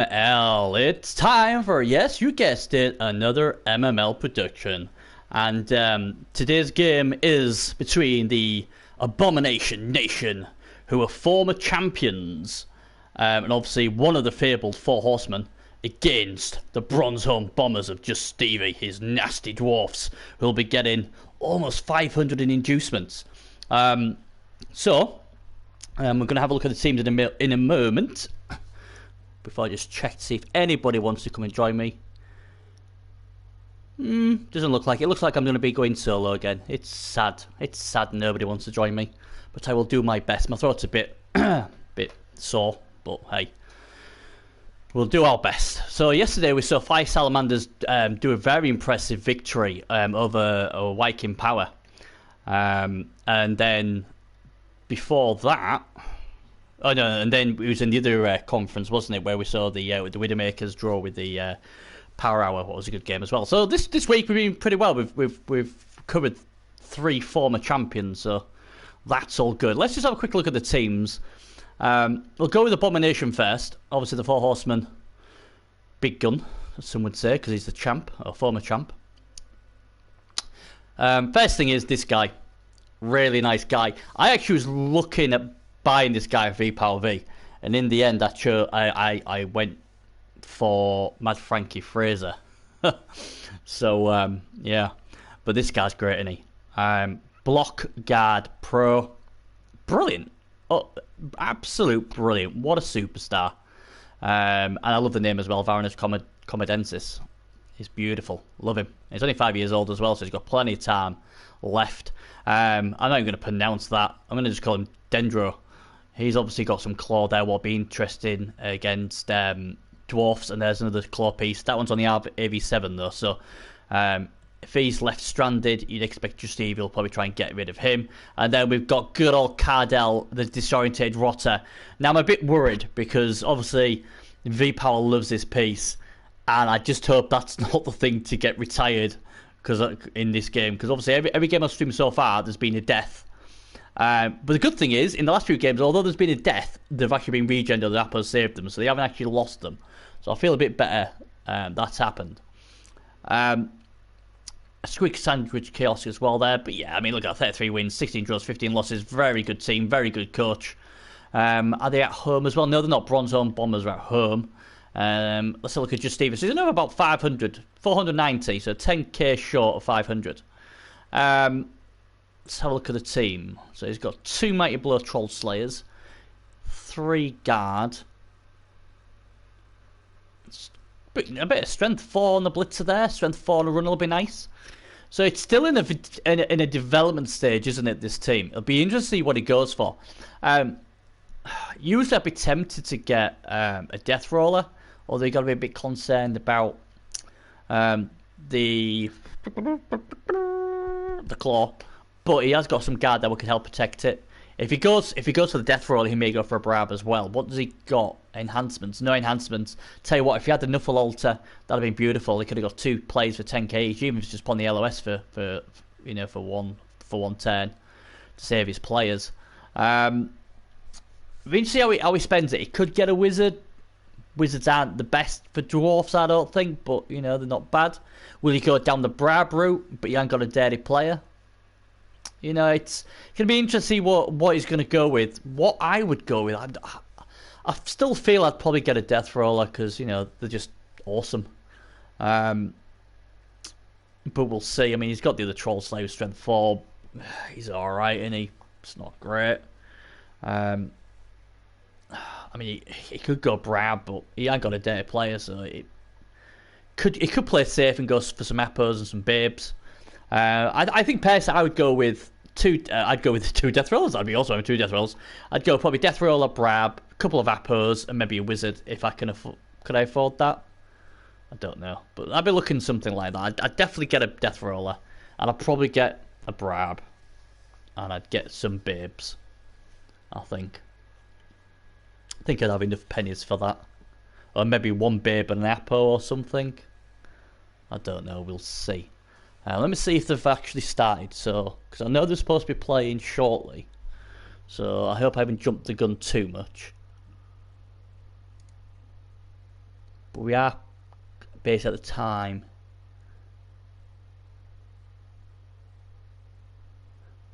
MML, it's time for, yes, you guessed it, another MML production. And today's game is between the Abomination Nation, who are former champions, and obviously one of the fabled Four Horsemen, against the Bronzehorn bombers of Just Stevie, his nasty dwarfs, who will be getting almost 500 in inducements. We're going to have a look at the teams in a moment. Before I just check to see if anybody wants to come and join me. Doesn't look like it. It looks like I'm going to be going solo again. It's sad. It's sad nobody wants to join me. But I will do my best. My throat's a bit sore, but hey. We'll do our best. So yesterday we saw 5 Salamanders do a very impressive victory over Viking Power. And then before that... Oh no, and then it was in the other conference, wasn't it, where we saw the Widowmakers draw with the Power Hour. What was a good game as well. So this week we've been pretty well. We've covered 3 former champions, so that's all good. Let's just have a quick look at the teams. We'll go with Abomination first. Obviously the Four Horsemen, big gun, as some would say, because he's the champ, or former champ. First thing is this guy, really nice guy. I actually was looking at buying this guy V Power V, and in the end I went for Mad Frankie Fraser. So yeah, but this guy's great, isn't he? Block guard pro, brilliant, absolute brilliant. What a superstar. And I love the name as well, Varanus Comedensis. He's beautiful, love him. He's only 5 years old as well, so he's got plenty of time left. I'm not even going to pronounce that. I'm going to just call him Dendro. He's obviously got some claw there, what will be interesting against dwarfs, and there's another claw piece. That one's on the AV7 though, so if he's left stranded, you'd expect Just Evil will probably try and get rid of him. And then we've got good old Cardell, the disorientated rotter. Now I'm a bit worried because obviously V-Power loves this piece, and I just hope that's not the thing to get retired because in this game, because obviously every game I've streamed so far there's been a death. But the good thing is, in the last few games, although there's been a death, they've actually been regened, or the Appos saved them, so they haven't actually lost them. So I feel a bit better that's happened. A Squeak Sandwich Chaos as well there, but yeah, I mean, look at 33 wins, 16 draws, 15 losses, very good team, very good coach. Are they at home as well? No, they're not. Bronzehorn Bombers are at home. Let's have a look at Just Stevens. So he's only about 490, so 10k short of 500. Let's have a look at the team. So he's got 2 Mighty Blow Troll Slayers, 3 Guard, a bit of Strength 4 on the Blitzer there. Strength 4 on the Runner will be nice. So it's still in a development stage, isn't it, this team? It'll be interesting to see what he goes for. Usually I'd be tempted to get a Death Roller, although you've got to be a bit concerned about the Claw. But he has got some guard that could help protect it. If he goes for the Death Roll, he may go for a Brab as well. What does he got? Enhancements. No enhancements. Tell you what, if he had the Nuffle Altar, that'd have been beautiful. He could have got 2 plays for 10k each, even if it's just upon the LOS for one turn to save his players. We need to see how he spends it. He could get a Wizard. Wizards aren't the best for dwarfs, I don't think, but they're not bad. Will he go down the Brab route, but he ain't got a dirty player? It's going to be interesting to see what he's going to go with. What I would go with, I still feel I'd probably get a Death Roller because, they're just awesome. But we'll see. I mean, he's got the other Troll Slayer Strength 4. He's alright, isn't he? It's not great. I mean, he could go Brab, but he ain't got a dirty player, so he could play safe and go for some Appos and some Babes. I think personally I would go with 2. I'd go with 2 Death Rollers. I'd be also having 2 Death Rollers. I'd go probably Death Roller, Brab, a couple of Appos, and maybe a Wizard if I can afford. Could I afford that? I don't know, but I'd be looking something like that. I'd definitely get a Death Roller, and I'd probably get a Brab, and I'd get some Babes. I think I'd have enough pennies for that, or maybe 1 Babe and an Appo or something. I don't know. We'll see. Let me see if they've actually started, because I know they're supposed to be playing shortly. So I hope I haven't jumped the gun too much. But we are based at the time.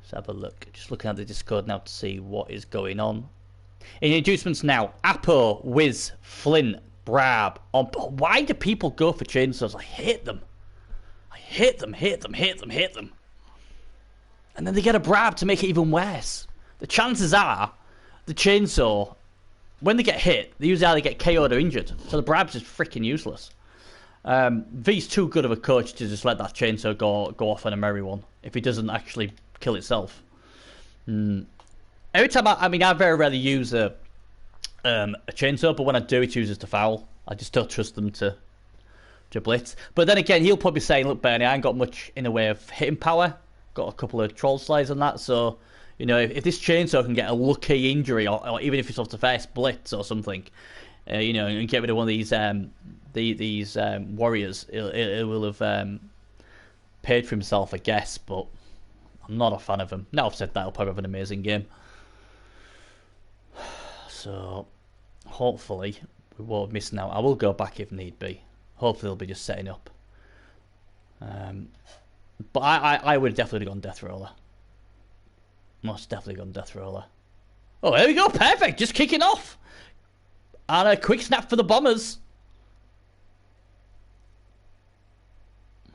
Let's have a look. Just looking at the Discord now to see what is going on. In inducements now, Apo, Wiz, Flint, Brab. Why do people go for chainsaws? I hate them. I hate them. And then they get a Brab to make it even worse. The chances are, the chainsaw, when they get hit, they usually either get KO'd or injured. So the Brab's just freaking useless. V's too good of a coach to just let that chainsaw go off on a merry one if he doesn't actually kill itself. Every time I very rarely use a chainsaw, but when I do, it uses to foul. I just don't trust them to blitz. But then again, he'll probably say, look, Bernie, I ain't got much in the way of hitting power. Got a couple of troll slides on that, so you know, if this chainsaw can get a lucky injury, or even if it's off the first blitz or something, you know, and get rid of one of these warriors, it will have paid for himself, I guess. But I'm not a fan of him. Now I've said that, he'll probably have an amazing game. So hopefully we won't miss out. I will go back if need be. Hopefully they'll be just setting up. But I would have definitely gone Death Roller. Most definitely gone Death Roller. Oh, there we go. Perfect. Just kicking off. And a quick snap for the Bombers.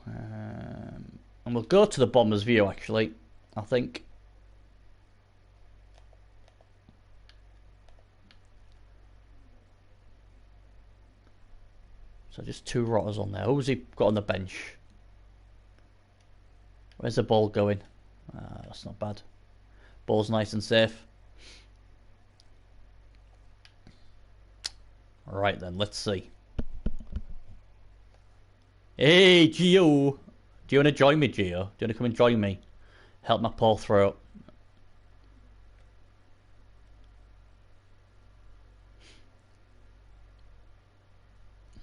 And we'll go to the Bombers view, actually, I think. So just two rotters on there. Who's he got on the bench? Where's the ball going? That's not bad. Ball's nice and safe. Right then, let's see. Hey, Gio. Do you want to join me, Gio? Do you want to come and join me? Help my poor throat.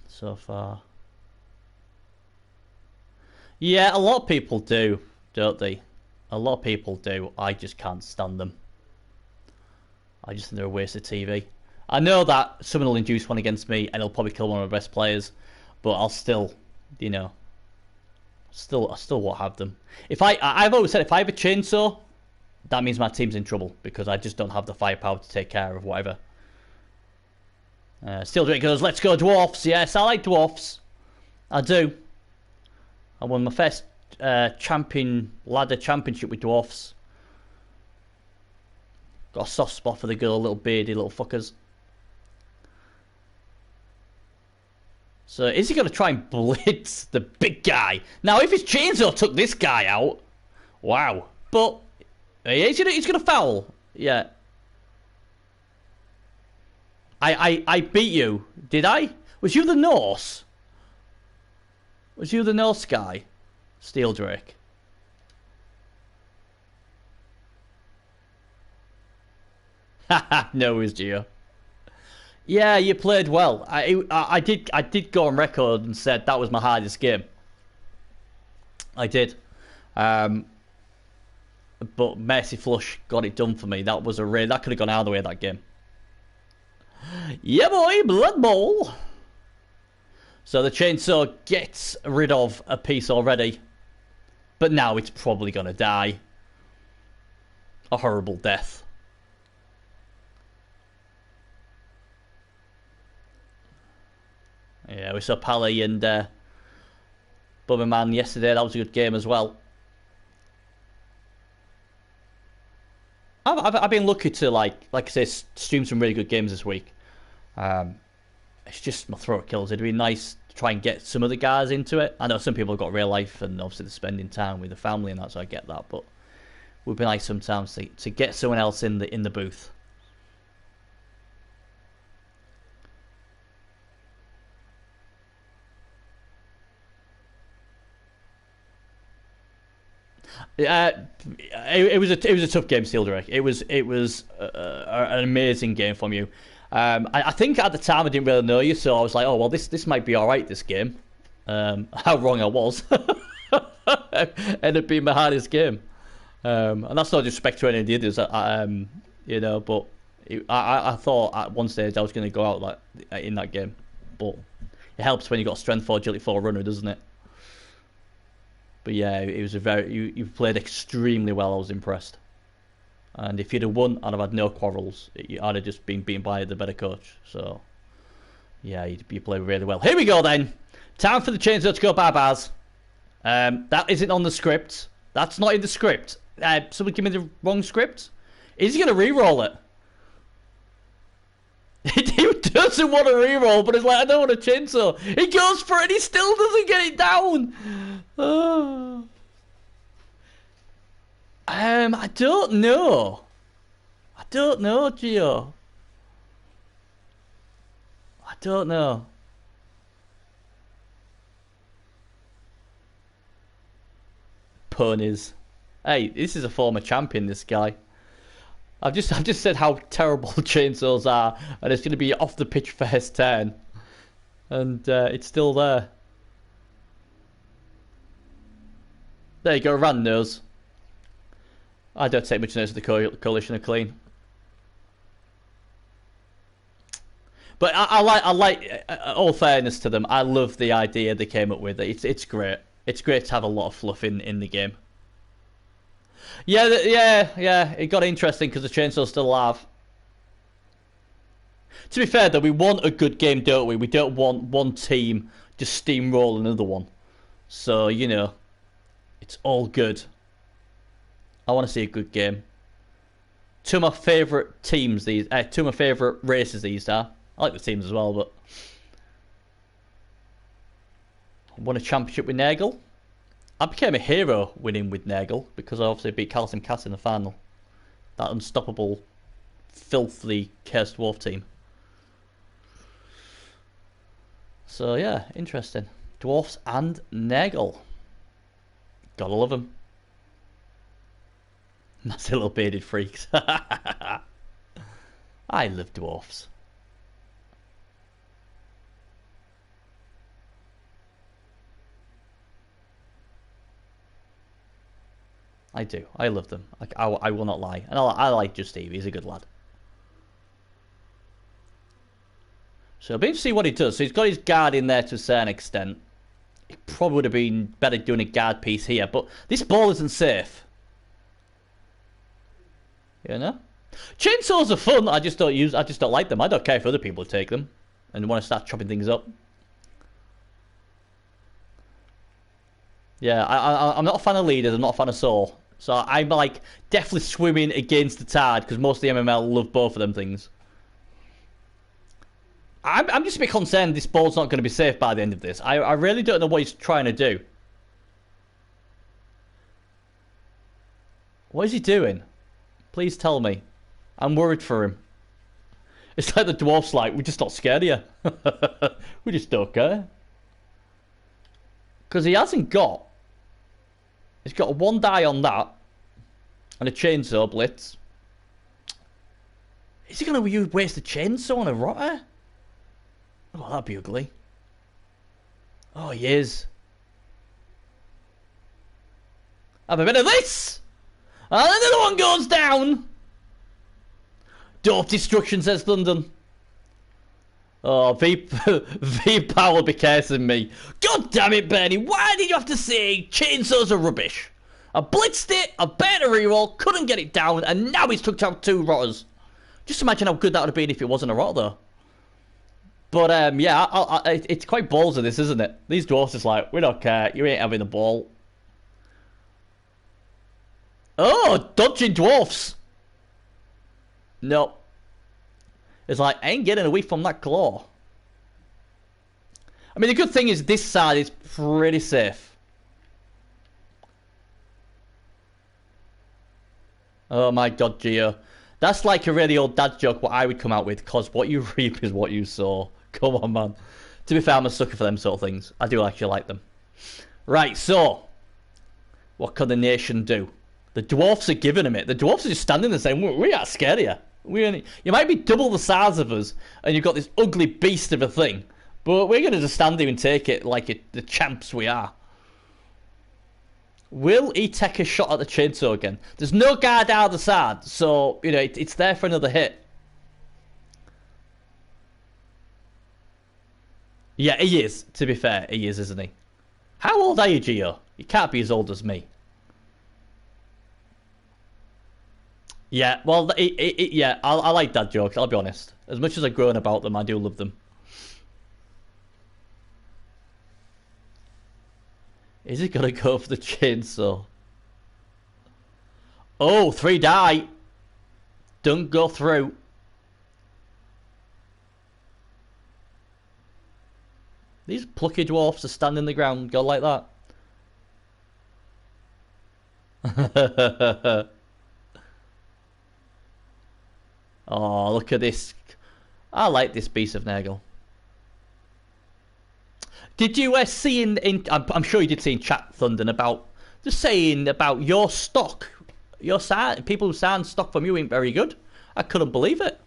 So far. Yeah, a lot of people do, don't they? A lot of people do. I just can't stand them. I just think they're a waste of TV. I know that someone will induce one against me and it'll probably kill one of my best players, but I'll still, you know, I still won't have them. I've always said if I have a chainsaw, that means my team's in trouble because I just don't have the firepower to take care of whatever. Steel Drake goes, let's go dwarfs. Yes, I like dwarfs. I do. I won my first ladder championship with dwarfs. Got a soft spot for the girl, little beardy little fuckers. So is he going to try and blitz the big guy? Now, if his chainsaw took this guy out, wow. But he's going to foul. Yeah. I beat you. Did I? Was you the Norse? Was you the Norse guy? Steel Drake. Haha, no, it was Gio. Yeah, you played well. I did go on record and said that was my hardest game. I did. But Mercy Flush got it done for me. That was that could have gone out of the way, that game. Yeah, boy, Blood Bowl. So the chainsaw gets rid of a piece already. But now it's probably going to die. A horrible death. Yeah, we saw Pally and Bubberman yesterday. That was a good game as well. I've been lucky to like I say, stream some really good games this week. It's just my throat kills. It'd be nice to try and get some of the guys into it. I know some people have got real life and obviously they're spending time with the family and that, so I get that. But it would be nice sometimes to get someone else in the booth. It was a tough game, Steel Drake. It was an amazing game from you. I think at the time I didn't really know you, so I was like, oh well, this might be all right. This game. How wrong I was. Ended up being my hardest game, and that's no disrespect to any of the others. You know, but I thought at one stage I was going to go out like in that game, but it It helps when you've got a strength 4, agility 4 runner, doesn't it? But yeah, it was a very... You played extremely well. I was impressed. And if you'd have won, I'd have had no quarrels. I'd have just been beaten by the better coach. So, yeah, you played really well. Here we go then. Time for the chainsaw to go bye-byes. That isn't on the script. That's not in the script. Someone give me the wrong script. Is he going to re-roll it? He doesn't want to re-roll, but it's like, I don't want a chainsaw. He goes for it and he still doesn't get it down. Oh. I don't know. I don't know, Gio. I don't know. Ponies. Hey, this is a former champion, this guy. I've just said how terrible chainsaws are, and it's going to be off the pitch first turn, and it's still there. There you go, Rand knows. I don't take much notice of the coalition of clean, but I like. All fairness to them, I love the idea they came up with. It's great. It's great to have a lot of fluff in the game. Yeah. It got interesting because the chainsaw's still alive. To be fair, though, we want a good game, don't we? We don't want one team just steamroll another one. So, you know, it's all good. I want to see a good game. Two of my favourite teams two of my favourite races these are. I like the teams as well, but I won a championship with Nagel. I became a hero winning with Nagel because I obviously beat Callum Cass in the final. That unstoppable, filthy Cursed Dwarf team. So yeah, interesting. Dwarfs and Nagel. Gotta love them. Nasty little bearded freaks. I love dwarfs. I do. I love them. I will not lie. And I like Just Steve. He's a good lad. So it'll be interesting to see what he does. So he's got his guard in there to a certain extent. It probably would have been better doing a guard piece here. But this ball isn't safe. You know? Chainsaws are fun. I just don't like them. I don't care if other people take them and want to start chopping things up. Yeah, I'm not a fan of leaders. I'm not a fan of Soul. So I'm like definitely swimming against the tide because most of the MML love both of them things. I'm just a bit concerned this ball's not going to be safe by the end of this. I really don't know what he's trying to do. What is he doing? Please tell me. I'm worried for him. It's like the dwarf's like, we're just not scared of you. We just don't care. Because he hasn't got... He's got a 1 die on that. And a chainsaw blitz. Is he going to waste a chainsaw on a rotter? Oh, that'd be ugly. Oh, he is. Have a bit of this! And another one goes down! Dwarf destruction, says London. Oh, V-Power will be cursing me. God damn it, Bernie. Why did you have to say chainsaws are rubbish? I blitzed it, I bet a reroll, couldn't get it down, and now he's took out 2 rotters. Just imagine how good that would have been if it wasn't a rotter, though. But, yeah, it's quite ballsy, this, isn't it? These dwarfs is like, we don't care, you ain't having the ball. Oh, dodging dwarfs. No. It's like, I ain't getting away from that claw. I mean, the good thing is this side is pretty safe. Oh my god, Gio. That's like a really old dad joke what I would come out with, because what you reap is what you sow. Come on, man. To be fair, I'm a sucker for them sort of things. I do actually like them. Right, so. What can the nation do? The dwarfs are giving him it. The dwarfs are just standing there saying, we are scared of you. You might be double the size of us, and you've got this ugly beast of a thing, but we're going to just stand here and take it like the champs we are. Will he take a shot at the chainsaw again? There's no guard out the side, so, you know, it's there for another hit. Yeah, he is. To be fair, he is, isn't he? How old are you, Gio? You can't be as old as me. Yeah, well, yeah, I like dad jokes, I'll be honest. As much as I've grown about them, I do love them. Is he gonna go for the chainsaw? Oh, 3 die. Don't go through. These plucky dwarfs are standing the ground, go like that. Oh, look at this. I like this piece of Nagel. Did you see in I'm sure you did see in chat, Thunden, about just saying about your stock, your sound, people who sound stock from you ain't very good. I couldn't believe it.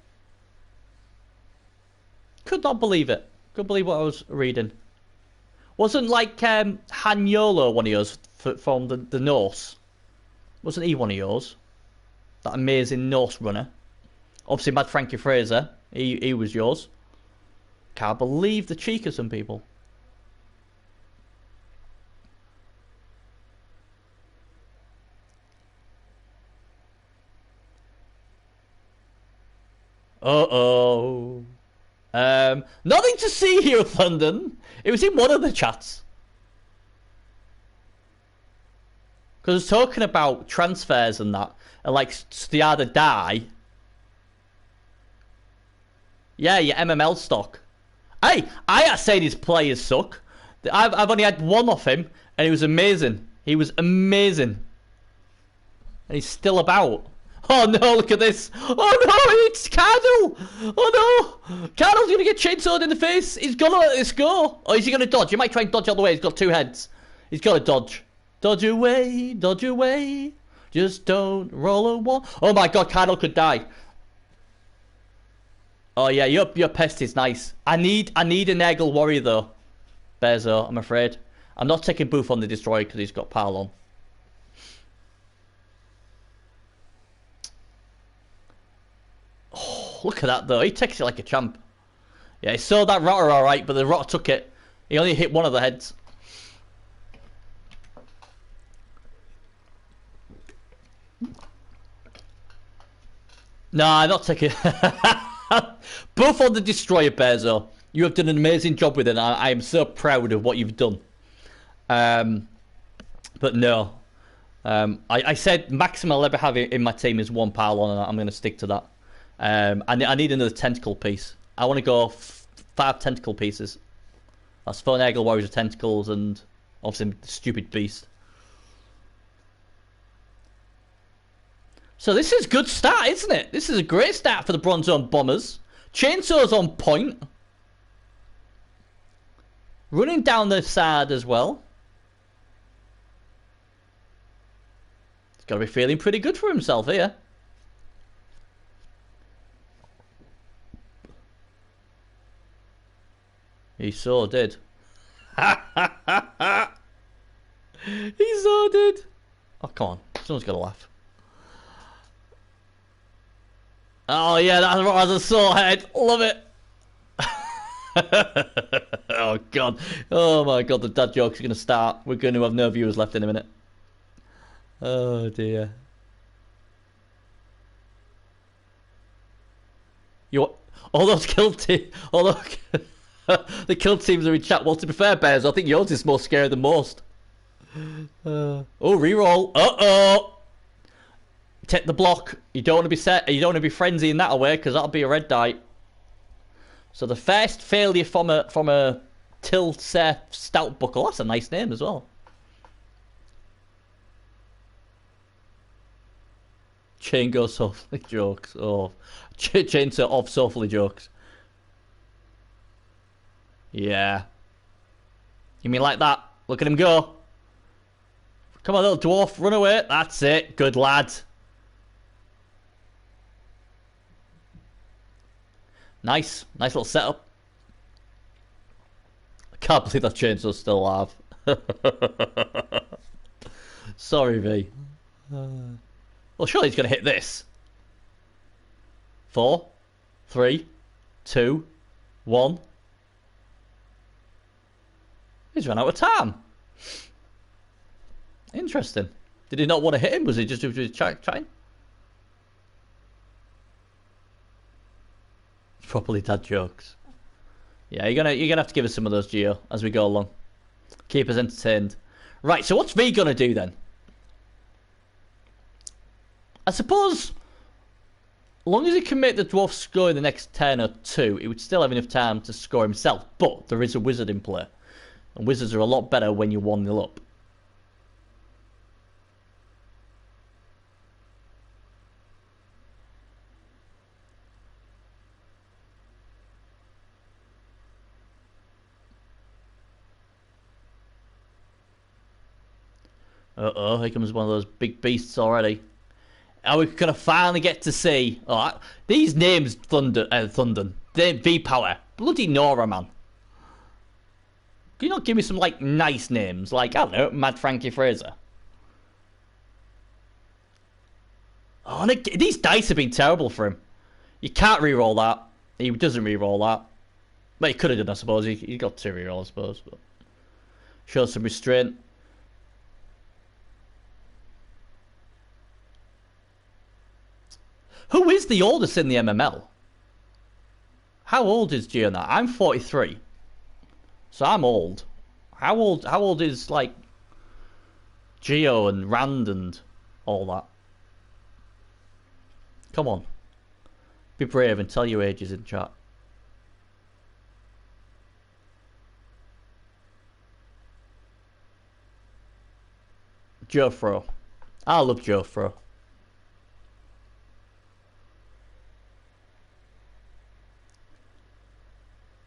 Could not believe it. Couldn't believe what I was reading. Wasn't like Han Yolo one of yours from the Norse? Wasn't he one of yours? That amazing Norse runner. Obviously, Mad Frankie Fraser. He was yours. Can't believe the cheek of some people. Uh-oh. Nothing to see here, Thunden. It was in one of the chats. Because I was talking about transfers and that. And like, they either die. Yeah, your MML stock. Hey, I ain't saying his players suck. I've only had one off him, and he was amazing. He was amazing. And he's still about. Oh no, look at this. Oh no, it's Cardle. Oh no. Cardle's going to get chainsawed in the face. He's going to let this go. Or is he going to dodge? He might try and dodge all the way. He's got 2 heads. He's got to dodge. Dodge away. Dodge away. Just don't roll a wall. Oh my god, Cardle could die. Oh yeah, your pest is nice. I need an Eggle warrior though. Bezo, I'm afraid. I'm not taking Booth on the destroyer because he's got pile on. Oh, look at that though. He takes it like a champ. Yeah, he saw that rotter alright, but the rotter took it. He only hit one of the heads. Nah, I'm not taking... Both on the destroyer, Bezo. You have done an amazing job with it. I am so proud of what you've done. But no. I said maximum I'll ever have in my team is 1 pile on, and I'm going to stick to that. I need another tentacle piece. I want to go 5 tentacle pieces. That's 4 Eggle Warriors of tentacles and obviously the stupid beast. So this is a good start, isn't it? This is a great start for the Bronzehorn Bombers. Chainsaw's on point. Running down the side as well. He's got to be feeling pretty good for himself here. He so did. He so did. Oh, come on. Someone's got to laugh. Oh, yeah, that has a sore head. Love it. Oh, God. Oh, my God. The dad joke's going to start. We're going to have no viewers left in a minute. Oh, dear. All those kill teams... Although... the kill teams are in chat. Well, to be fair, Bears, I think yours is more scary than most. Oh, reroll. Uh-oh. Take the block. You don't want to be set. You don't want to be frenzy in that away because that'll be a red die. So the first failure from a Tilseth Stout Buckle. That's a nice name as well. Chain goes softly jokes. Oh, chainsaw of softly jokes. Yeah. You mean like that? Look at him go. Come on, little dwarf, run away. That's it. Good lad. Nice. Nice little setup. I can't believe that chainsaw's still alive. Sorry, V. Well, surely he's going to hit this. 4, 3, 2, 1. He's run out of time. Interesting. Did he not want to hit him? Was he just trying? Properly dad jokes. Yeah, you're gonna have to give us some of those, Gio, as we go along. Keep us entertained. Right, so what's V gonna do then? I suppose, as long as he can make the dwarf score in the next turn or two, he would still have enough time to score himself. But there is a wizard in play, and wizards are a lot better when you're 1-0 up. Uh-oh, here comes one of those big beasts already. Are we going to finally get to see... Oh, these names, Thunder, they're V-Power. Bloody Nora, man. Can you not give me some, like, nice names? Like, I don't know, Mad Frankie Fraser. Oh, these dice have been terrible for him. You can't re-roll that. He doesn't re-roll that. But he could have done, I suppose. He got to re-roll, I suppose. But shows some restraint. Who is the oldest in the MML? How old is Gio now? I'm 43. So I'm old. How old is, like, Gio and Rand and all that? Come on. Be brave and tell your ages in chat. Jofro. I love Jofro.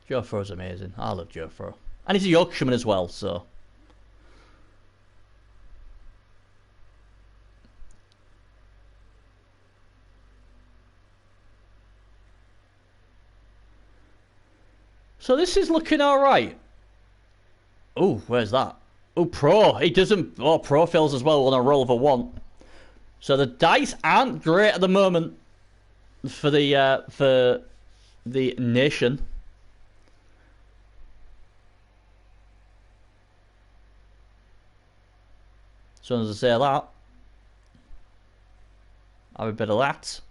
Jofro's amazing. I love Jofro. And he's a Yorkshireman as well, so... So this is looking alright. Oh, where's that? Oh, Pro. He doesn't... Oh, Pro fails as well on a roll of a 1. So the dice aren't great at the moment for the nation. As soon as I say that, have a bit of that.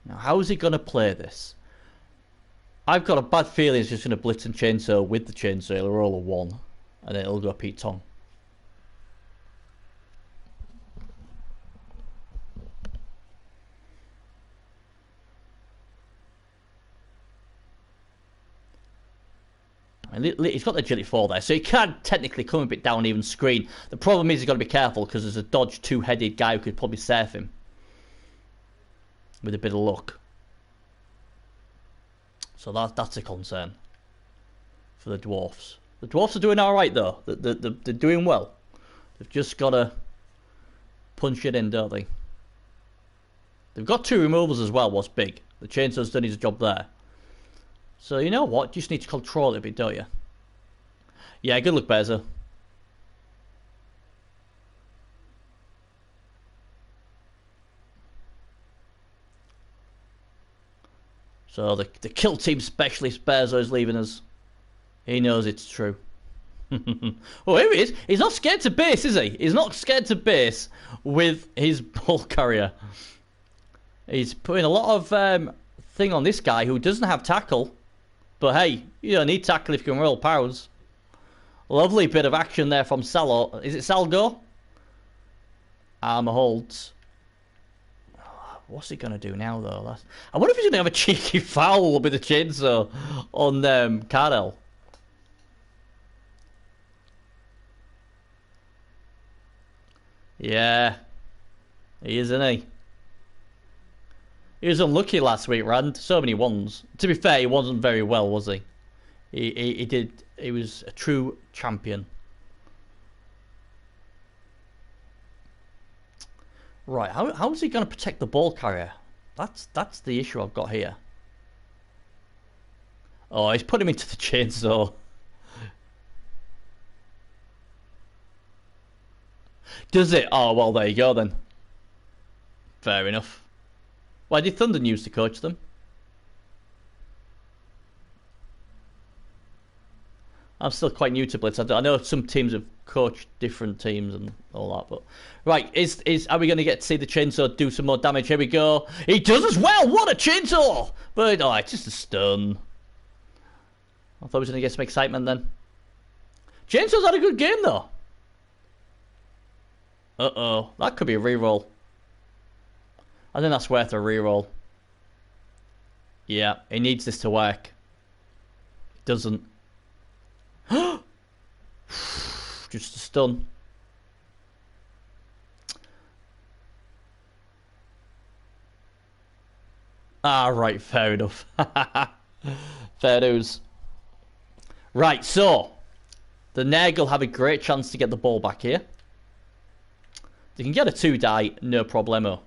Now, how is he going to play this? I've got a bad feeling he's just going to blitz and chainsaw with the chainsaw. He'll roll a 1, and then it'll go Pete Tong. I mean, he's got the agility 4 there, so he can technically come a bit down even screen. The problem is he's got to be careful because there's a dodge 2-headed guy who could probably surf him with a bit of luck. So that's a concern for the dwarfs. The dwarfs are doing all right though. They're doing well. They've just got to punch it in, don't they? They've got 2 removals as well. What's big? The chainsaw's done his job there. So you know what? You just need to control it a bit, don't you? Yeah, good luck, Bezo. So the kill team specialist Bezo is leaving us. He knows it's true. Oh, here he is. He's not scared to base, is he? He's not scared to base with his ball carrier. He's putting a lot of thing on this guy who doesn't have tackle. But hey, you don't need tackle if you can roll pounds. Lovely bit of action there from Salo. Is it Salgo? Armor holds. What's he going to do now, though? I wonder if he's going to have a cheeky foul with a chainsaw on Cardell. Yeah. He is, isn't he? He was unlucky last week, Rand. So many 1s. To be fair, he wasn't very well, was he? He was a true champion. Right, how is he going to protect the ball carrier? That's the issue I've got here. Oh, he's put him into the chainsaw. Does it? Oh, well, there you go then. Fair enough. Why did Thunder use to coach them? I'm still quite new to Blitz. I know some teams have coached different teams and all that, but right, are we going to get to see the chainsaw do some more damage? Here we go. He does as well. What a chainsaw! But it's just a stun. I thought we was going to get some excitement then. Chainsaw's had a good game though. Uh-oh, that could be a reroll. I think that's worth a reroll. Yeah, he needs this to work. It doesn't. Just a stun. Ah, right, fair enough. Fair news. Right, so the Nurgle have a great chance to get the ball back here. They can get a 2-die, no problemo.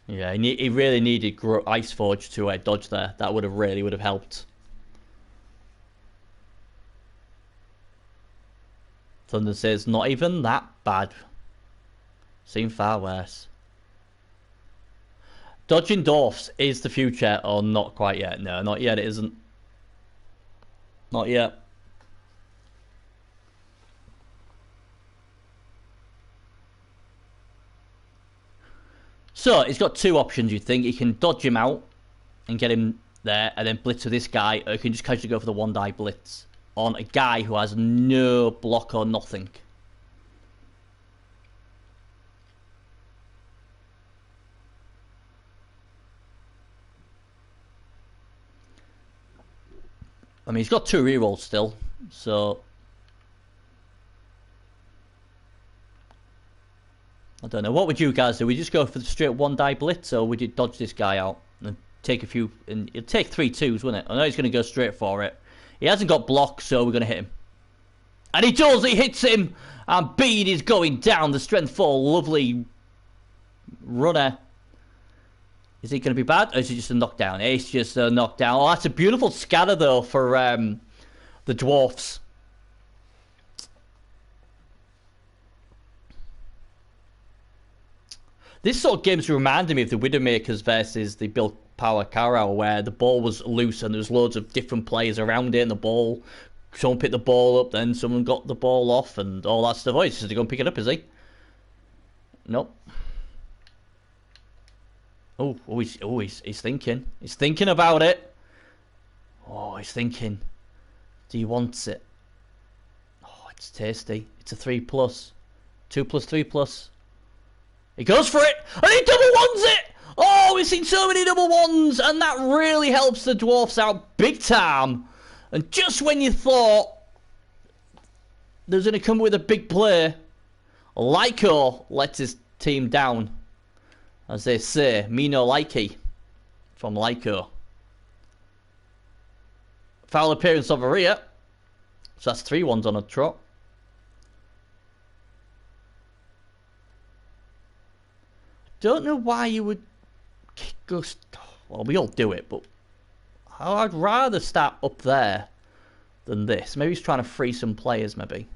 Yeah, he really needed Ice Forge to dodge there. That would have helped. Thunder says, not even that bad. Seemed far worse. Dodging dwarfs is the future, or not quite yet? No, not yet. It isn't. Not yet. So, he's got two options, you think. He can dodge him out and get him there, and then blitz with this guy, or he can just casually go for the 1-die blitz on a guy who has no block or nothing. I mean, he's got 2 rerolls still, so I don't know. What would you guys do? Would you just go for the straight 1-die blitz, or would you dodge this guy out and take a few? And it'd take 3 2s, wouldn't it? I know he's going to go straight for it. He hasn't got block, so we're going to hit him. And he does! He hits him! And Bean is going down. The strength 4, lovely runner. Is he going to be bad, or is he just a knockdown? It's just a knockdown. Oh, that's a beautiful scatter, though, for the dwarfs. This sort of game's reminded me of the Widowmakers versus the Bill Power Carroll, where the ball was loose and there was loads of different players around it, and the ball, someone picked the ball up, then someone got the ball off, and all that stuff. Oh, he's just going to go and pick it up, is he? Nope. He's thinking. He's thinking about it. Oh, he's thinking. Do you want it? Oh, it's tasty. It's a 3+. 2+3+. He goes for it, and he double ones it! Oh, we've seen so many double ones, and that really helps the dwarfs out big time. And just when you thought they was going to come with a big play, Lyko lets his team down. As they say, me no likey from Lyko. Foul appearance of Aria. So that's 3 ones on a trot. Don't know why you would go. Well, we all do it, but I'd rather start up there than this. Maybe he's trying to free some players, maybe.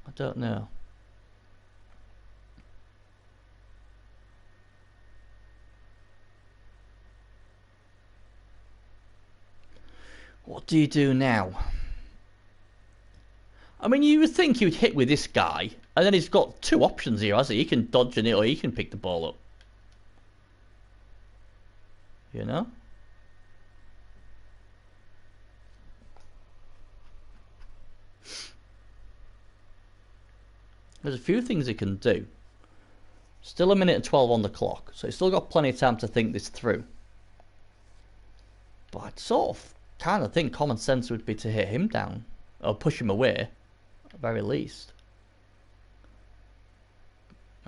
I don't know. What do you do now? I mean, you would think he would hit with this guy, and then he's got 2 options here, hasn't he? He can dodge it, or he can pick the ball up. You know? There's a few things he can do. Still a minute and 12 on the clock, so he's still got plenty of time to think this through. But I'd sort of kind of think common sense would be to hit him down, or push him away, at the very least.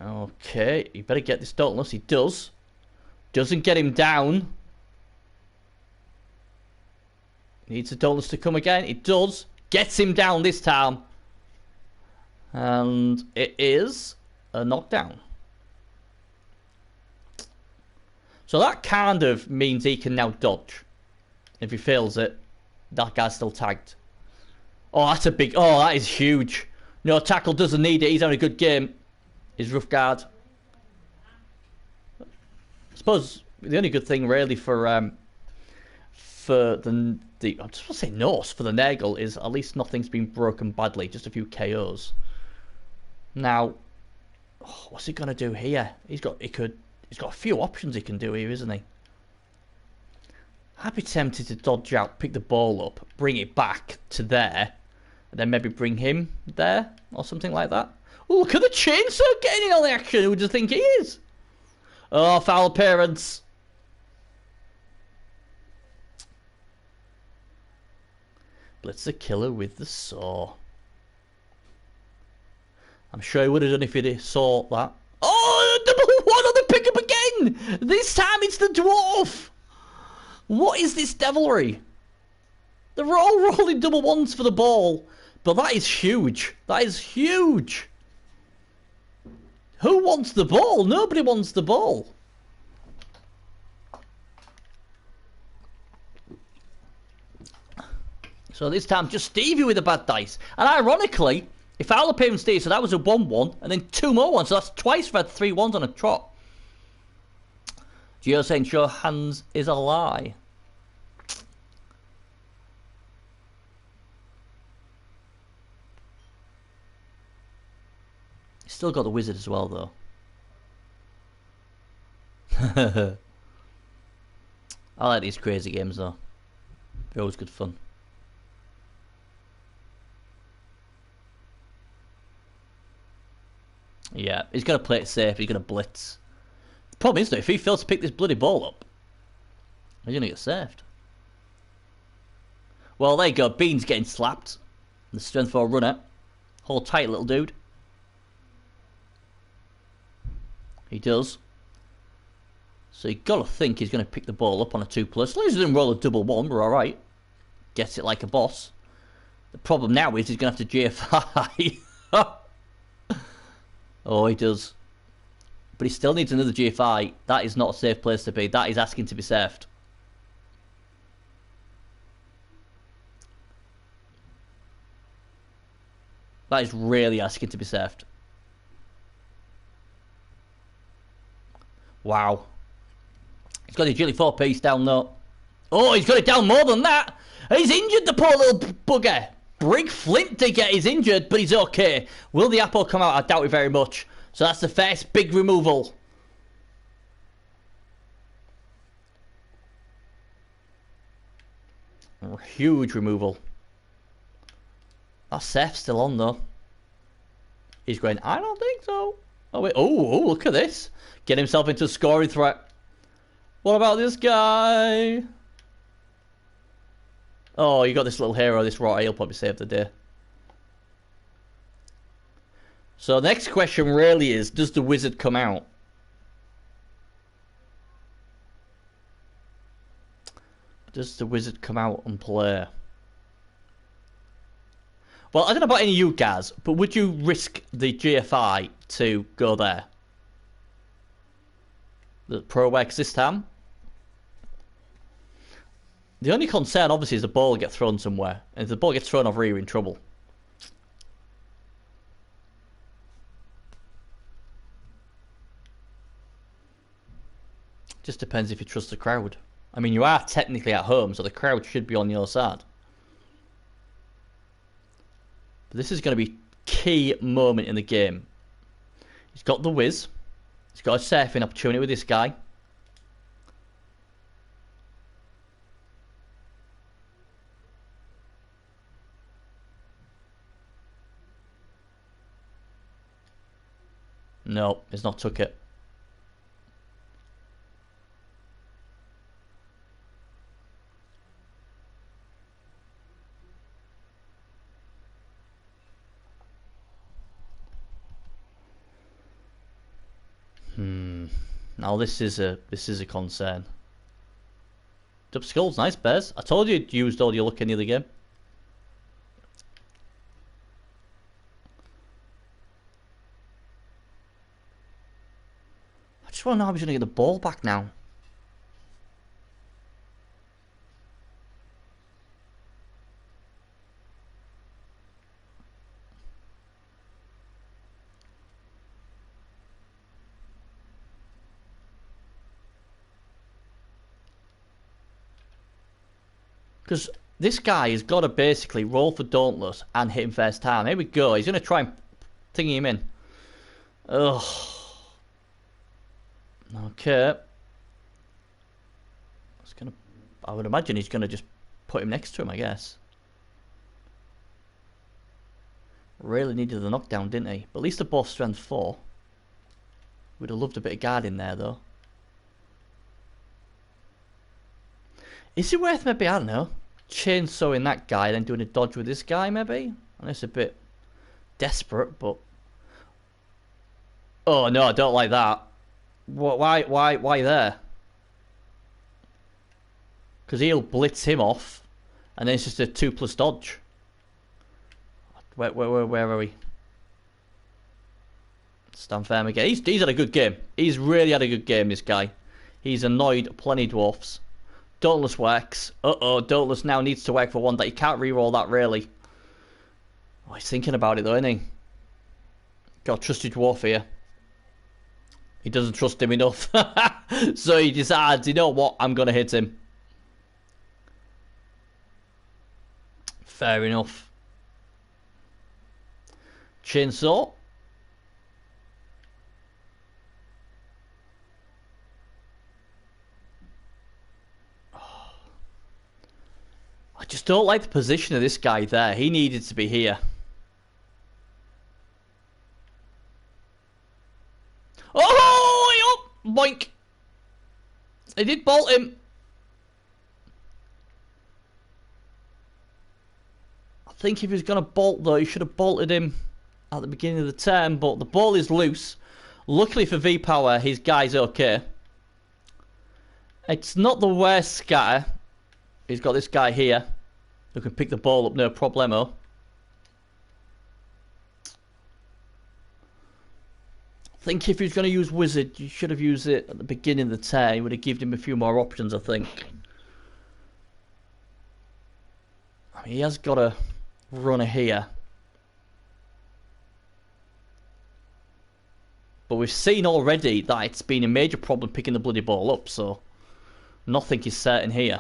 Okay, you better get this Dauntless. He does. Doesn't get him down. Needs the Dauntless to come again. It does. Gets him down this time. And it is a knockdown. So that kind of means he can now dodge. If he fails it, that guy's still tagged. Oh, that's a big... Oh, that is huge. No, tackle doesn't need it. He's having a good game. His rough guard. I suppose the only good thing really for the I'm just gonna say Norse for the Nagel is at least nothing's been broken badly, just a few KOs. Now, what's he gonna do here? He's got a few options he can do here, isn't he? I'd be tempted to dodge out, pick the ball up, bring it back to there, and then maybe bring him there or something like that. Oh, look at the chainsaw getting in on the action. Who do you think he is? Oh, foul appearance. Blitz the killer with the saw. I'm sure he would have done if he saw that. Oh, double one on the pickup again! This time it's the dwarf! What is this devilry? They're all rolling double ones for the ball. But that is huge. That is huge. Who wants the ball? Nobody wants the ball. So this time just Stevie with the bad dice. And ironically, if I'll appear and Steve, so that was a 1-1, and then 2 more ones. So that's twice we've had 3 ones on a trot. Gio saying show hands is a lie. Still got the wizard as well, though. I like these crazy games, though. They're always good fun. Yeah, he's going to play it safe. He's going to blitz. The problem is, though, if he fails to pick this bloody ball up, he's going to get saved. Well, there you go. Bean's getting slapped. The strength 4 runner. Hold tight, little dude. He does. So you got to think he's going to pick the ball up on a 2+. As long as he doesn't roll a double 1, we're all right. Gets it like a boss. The problem now is he's going to have to GFI. Oh, he does. But he still needs another GFI. That is not a safe place to be. That is asking to be saved. That is really asking to be saved. Wow. He's got the agility 4 piece down though. Oh, he's got it down more than that. He's injured, the poor little bugger. Brig Flint digger is injured, but he's okay. Will the apple come out? I doubt it very much. So that's the first big removal. Huge removal. That Seth's still on though. He's going, I don't think so. Oh wait, oh, look at this. Get himself into a scoring threat. What about this guy? Oh, you got this little hero, this Rot. He'll probably save the day. So the next question really is, does the wizard come out? Does the wizard come out and play? Well, I don't know about any of you guys, but would you risk the GFI to go there? The Pro Wax this time? The only concern, obviously, is the ball gets thrown somewhere. And if the ball gets thrown over here, you're in trouble. Just depends if you trust the crowd. I mean, you are technically at home, so the crowd should be on your side. But this is going to be a key moment in the game. He's got the whiz. He's got a surfing opportunity with this guy. No, he's not took it. Now this is a concern. Dub skulls, nice Bez. I told you you'd used all your luck in the other game. I just want to know how he's going to get the ball back now. Because this guy has got to basically roll for Dauntless and hit him first time. Here we go. He's going to try and thingy him in. Ugh. Okay. I would imagine he's going to just put him next to him, I guess. Really needed the knockdown, didn't he? But at least they're both strength 4. Would have loved a bit of guard in there, though. Is it worth maybe, I don't know, chainsawing that guy, then doing a dodge with this guy, maybe? And it's a bit desperate, but... Oh, no, I don't like that. Why there? Because he'll blitz him off, and then it's just a 2+ dodge. Where are we? Stand firm again. He's had a good game. He's really had a good game, this guy. He's annoyed plenty dwarfs. Dauntless works. Uh-oh, Dauntless now needs to work for one that he can't reroll that, really. Oh, he's thinking about it, though, isn't he? Got a trusted dwarf here. He doesn't trust him enough. So he decides, you know what, I'm going to hit him. Fair enough. Chainsaw. I just don't like the position of this guy there. He needed to be here. Oh! Boink! He did bolt him. I think if he was going to bolt, though, he should have bolted him at the beginning of the turn. But the ball is loose. Luckily for V-Power, his guy's okay. It's not the worst scatter. He's got this guy here who can pick the ball up, no problemo. I think if he was going to use Wizard, you should have used it at the beginning of the turn. It would have given him a few more options, I think. I mean, he has got a runner here. But we've seen already that it's been a major problem picking the bloody ball up, so nothing is certain here.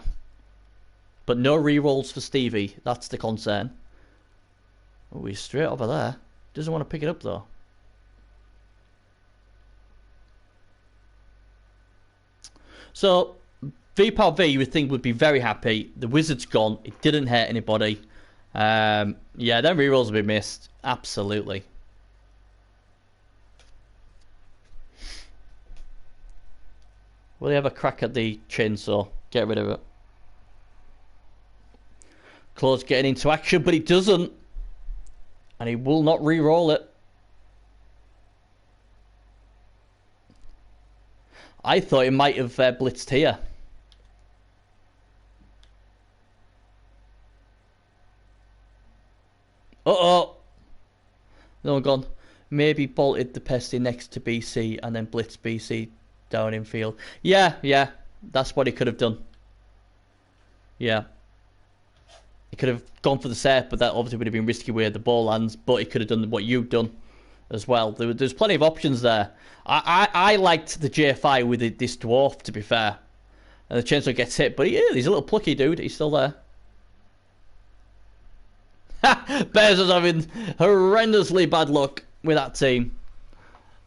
But no rerolls for Stevie. That's the concern. Oh, he's straight over there. Doesn't want to pick it up, though. So, V-Power V, you would think, would be very happy. The Wizard's gone. It didn't hurt anybody. Yeah, them rerolls will be missed. Absolutely. Will he have a crack at the chainsaw? Get rid of it. Claw's getting into action, but he doesn't. And he will not re-roll it. I thought he might have blitzed here. Uh-oh. No, gone. Maybe bolted the Pesty next to BC and then blitzed BC down in field. Yeah. That's what he could have done. Yeah. He could have gone for the set, but that obviously would have been risky where the ball lands. But he could have done what you've done as well. There's plenty of options there. I liked the JFI with this dwarf, to be fair. And the chainsaw gets hit, but he's a little plucky dude. He's still there. Bears is having horrendously bad luck with that team.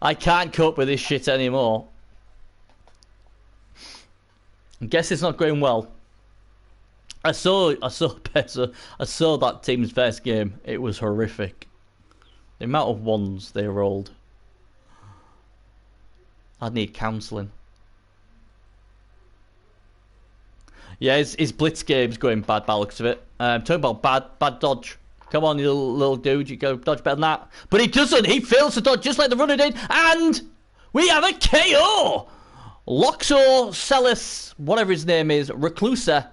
I can't cope with this shit anymore. I guess it's not going well. I saw that team's first game. It was horrific. The amount of ones they rolled. I'd need counselling. Yeah, his blitz game's going bad by the looks of it. Talking about bad dodge. Come on, you little dude, you go dodge better than that. But he doesn't. He fails to dodge just like the runner did. And we have a KO. Loxo Celis, whatever his name is, Reclusa,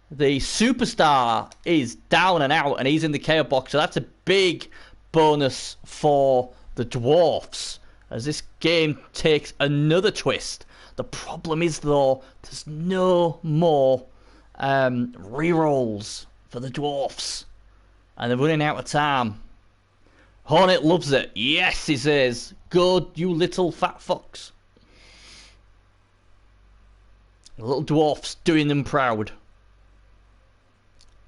the superstar, is down and out, and he's in the KO box. So that's a big bonus for the dwarfs as this game takes another twist. The problem is, though, there's no more rerolls for the dwarfs, and they're running out of time. Hornet loves it. Yes, he says, "Good, you little fat fox." The little dwarfs doing them proud.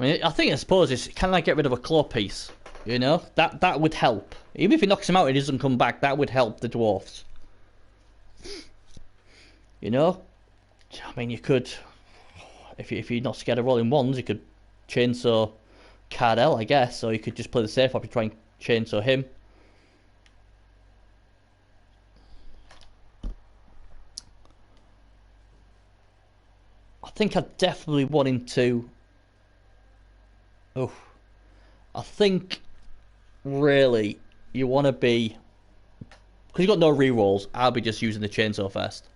I mean, I suppose it's kind of like get rid of a claw piece. You know, that would help. Even if he knocks him out and he doesn't come back, that would help the dwarfs. You know, I mean, you could, if you're not scared of rolling ones, you could chainsaw Cardell, I guess, or you could just play the safe option, try and chainsaw him. I think I definitely want him to. Oh, I think really you want to be, because you've got no rerolls. I'll be just using the chainsaw first.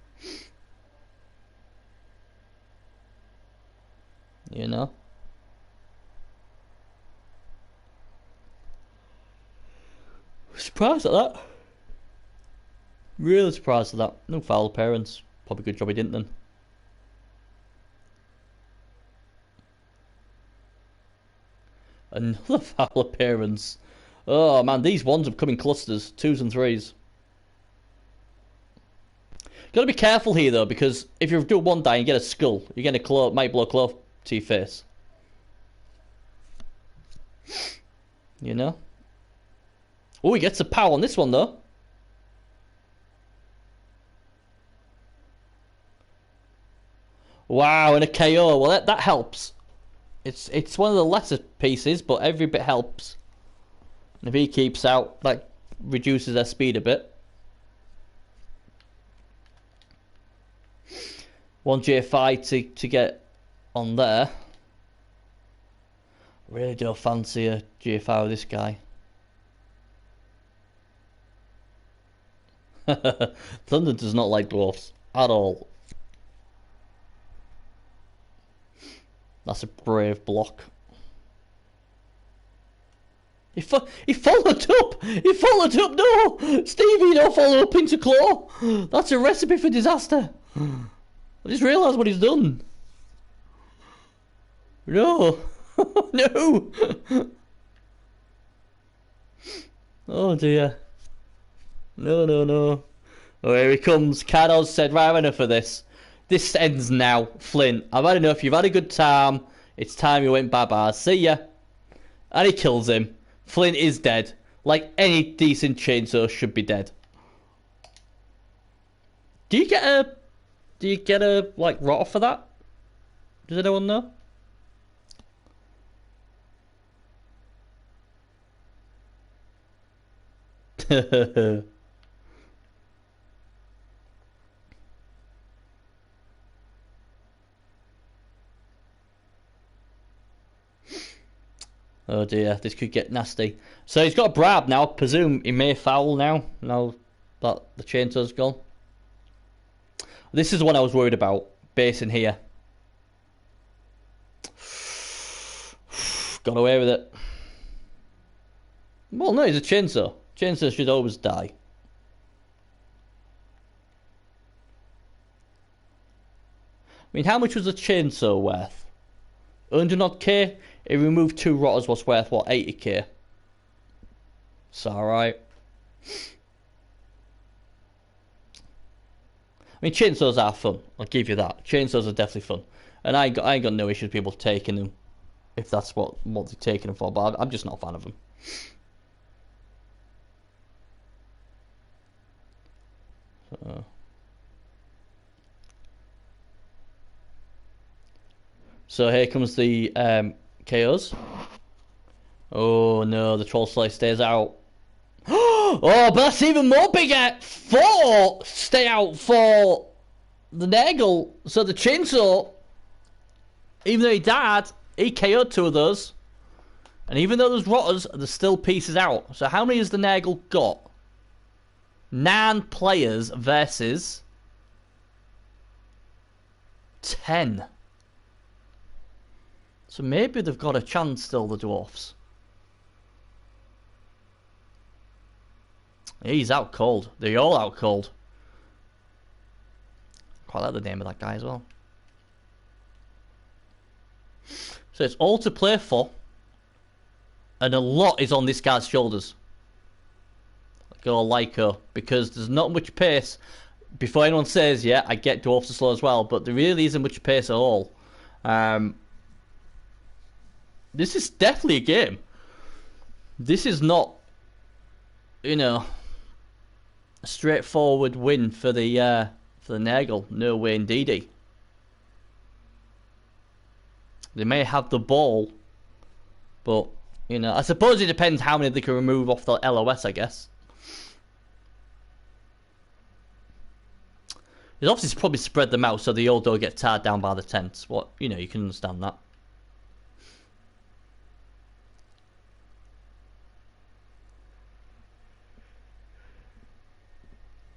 You know. Surprised at that. Really surprised at that. No foul appearance. Probably good job he didn't then. Another foul appearance. Oh man, these ones have come in clusters. 2s and 3s. Gotta be careful here though, because if you do one die and get a skull, you're getting a claw, might blow a claw to your face. You know? Oh, he gets a pow on this one though. Wow, and a KO. Well, that helps. It's one of the lesser pieces, but every bit helps. And if he keeps out, that reduces their speed a bit. 1 GFI to get on there. Really don't fancy a GFI with this guy. Thunder does not like dwarfs at all. That's a brave block. He followed up! He followed up! No! Stevie, don't follow up into claw! That's a recipe for disaster! I just realised what he's done. No! No! Oh dear. No, no, no. Oh, here he comes. Cardos said, right, I've had enough of this. This ends now. Flint, I've had enough. You've had a good time. It's time you went bye-bye. See ya. And he kills him. Flint is dead. Like any decent chainsaw should be dead. Do you get a like rotter for that? Does anyone know? Oh dear, this could get nasty. So he's got a Brab now. Presume he may foul now. Now that the chainsaw's gone. This is the one I was worried about. Basing here. Got away with it. Well, no, he's a chainsaw. Chainsaw should always die. I mean, how much was a chainsaw worth? 100 odd K? It removed 2 rotters, what's worth, what, 80k? It's alright. I mean, chainsaws are fun. I'll give you that. Chainsaws are definitely fun. And I ain't got no issues with people taking them. If that's what they're taking them for. But I'm just not a fan of them. So here comes the KOs. Oh no, the troll slice stays out. Oh, but that's even more bigger. 4 stay out for the Nagel. So the chainsaw, even though he died, he KO'd 2 of those. And even though there's rotters, there's still pieces out. So how many has the Nagel got? 9 players versus 10. So maybe they've got a chance still, the dwarfs. He's out cold. They're all out cold. Quite like the name of that guy as well. So it's all to play for. And a lot is on this guy's shoulders. Go Lyco. Because there's not much pace. Before anyone says, yeah, I get dwarfs are slow as well. But there really isn't much pace at all. This is definitely a game. This is not, you know, a straightforward win for the Nagel. No way indeedy. They may have the ball, but, you know, I suppose it depends how many they can remove off the LOS, I guess. It's obviously probably spread them out so they all don't get tied down by the tents. What, you know, you can understand that.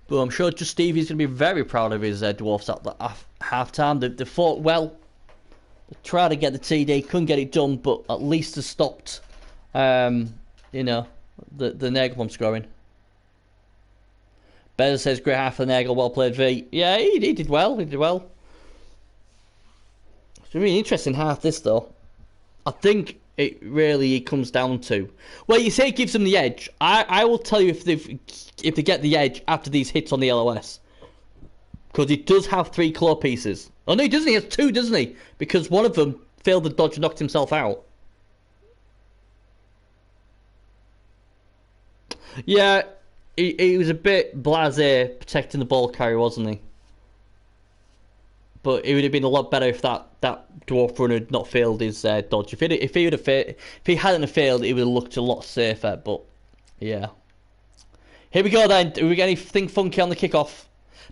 But I'm sure just Stevie's going to be very proud of his dwarfs at the half-time. They fought well. They tried to get the TD, couldn't get it done, but at least they stopped, you know, the Nagel from scoring. Bez says, great half for the Nagel, well played V. Yeah, he did well, It's a really interesting half, this, though. I think it really comes down to... Well, you say it gives them the edge. I will tell you if they get the edge after these hits on the LOS. Because he does have 3 claw pieces. Oh, no, he doesn't. He has 2, doesn't he? Because one of them failed the dodge and knocked himself out. Yeah, he was a bit blasé protecting the ball carrier, wasn't he? But it would have been a lot better if that dwarf runner had not failed his dodge. If he hadn't have failed, it would have looked a lot safer. But yeah, here we go then. Do we get anything funky on the kickoff?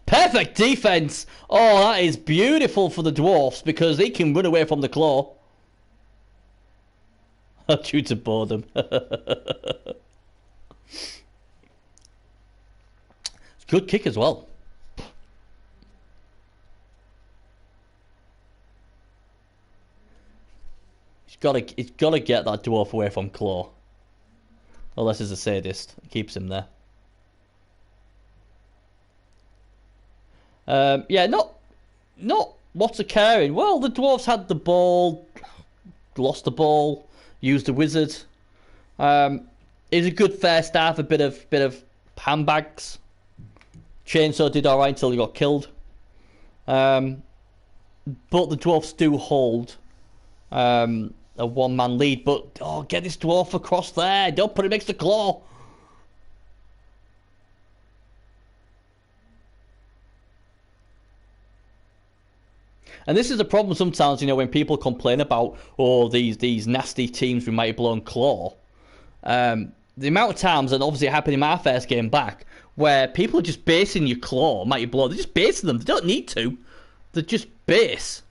Perfect defense. Oh, that is beautiful for the dwarfs because they can run away from the claw. Due to boredom. Good kick as well. He's gotta get that dwarf away from claw. Unless he's a sadist. It keeps him there. Yeah, not what's occurring. Well, the dwarves had the ball, lost the ball, used the wizard. It was a good first half, a bit of handbags. Chainsaw did alright until he got killed. But the dwarfs do hold a one-man lead. But, oh, get this dwarf across there. Don't put him next to claw. And this is a problem sometimes, you know, when people complain about, oh, these nasty teams with Mighty Blow and Claw. The amount of times, and obviously it happened in my first game back, where people are just basing your Claw, Mighty Blow. They're just basing them. They don't need to. They're just base.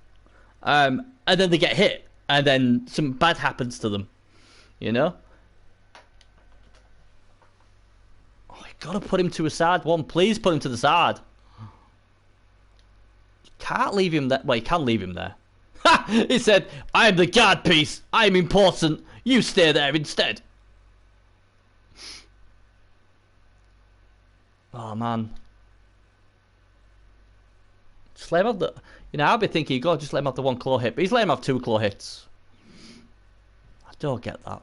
And then they get hit. And then something bad happens to them. You know? Oh, you gotta put him to a side one. Please put him to the side. Can't leave him there. Well, you can leave him there. Ha! He said, I am the guard piece. I am important. You stay there instead. Oh, man. Just let him have the... You know, I'd be thinking, God, just let him have the 1 claw hit. But he's let him have 2 claw hits. I don't get that.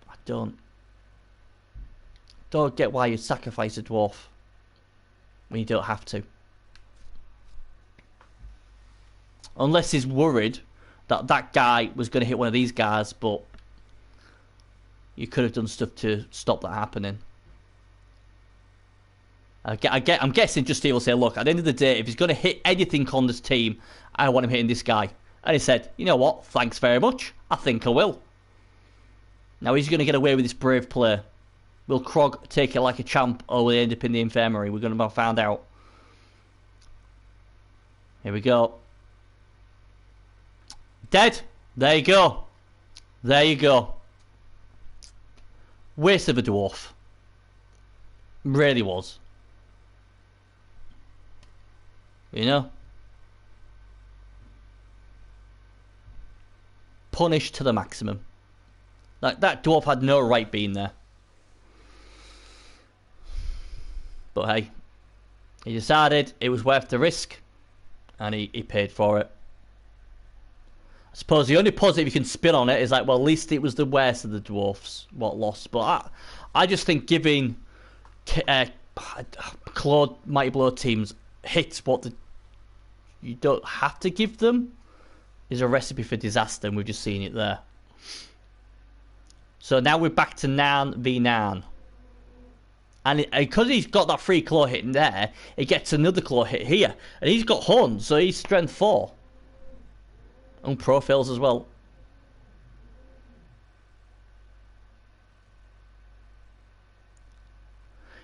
I don't get why you sacrifice a dwarf when you don't have to. Unless he's worried that that guy was going to hit one of these guys, but you could have done stuff to stop that happening. I'm guessing just Steve will say, look, at the end of the day, if he's going to hit anything on this team, I want him hitting this guy. And he said, you know what, thanks very much. I think I will. Now he's going to get away with this brave play. Will Krog take it like a champ, or will he end up in the infirmary? We're going to find out. Here we go. Dead. There you go. There you go. Waste of a dwarf. Really was. You know? Punished to the maximum. Like, that dwarf had no right being there. But hey, he decided it was worth the risk, and he paid for it. I suppose the only positive you can spin on it is like, well, at least it was the worst of the dwarfs what lost. But I just think giving Claude Mighty Blow teams hits what you don't have to give them is a recipe for disaster, and we've just seen it there. So now we're back to Nan v Nan. And because he's got that 3 claw hit in there, he gets another claw hit here. And he's got horns, so he's strength 4. And profiles as well.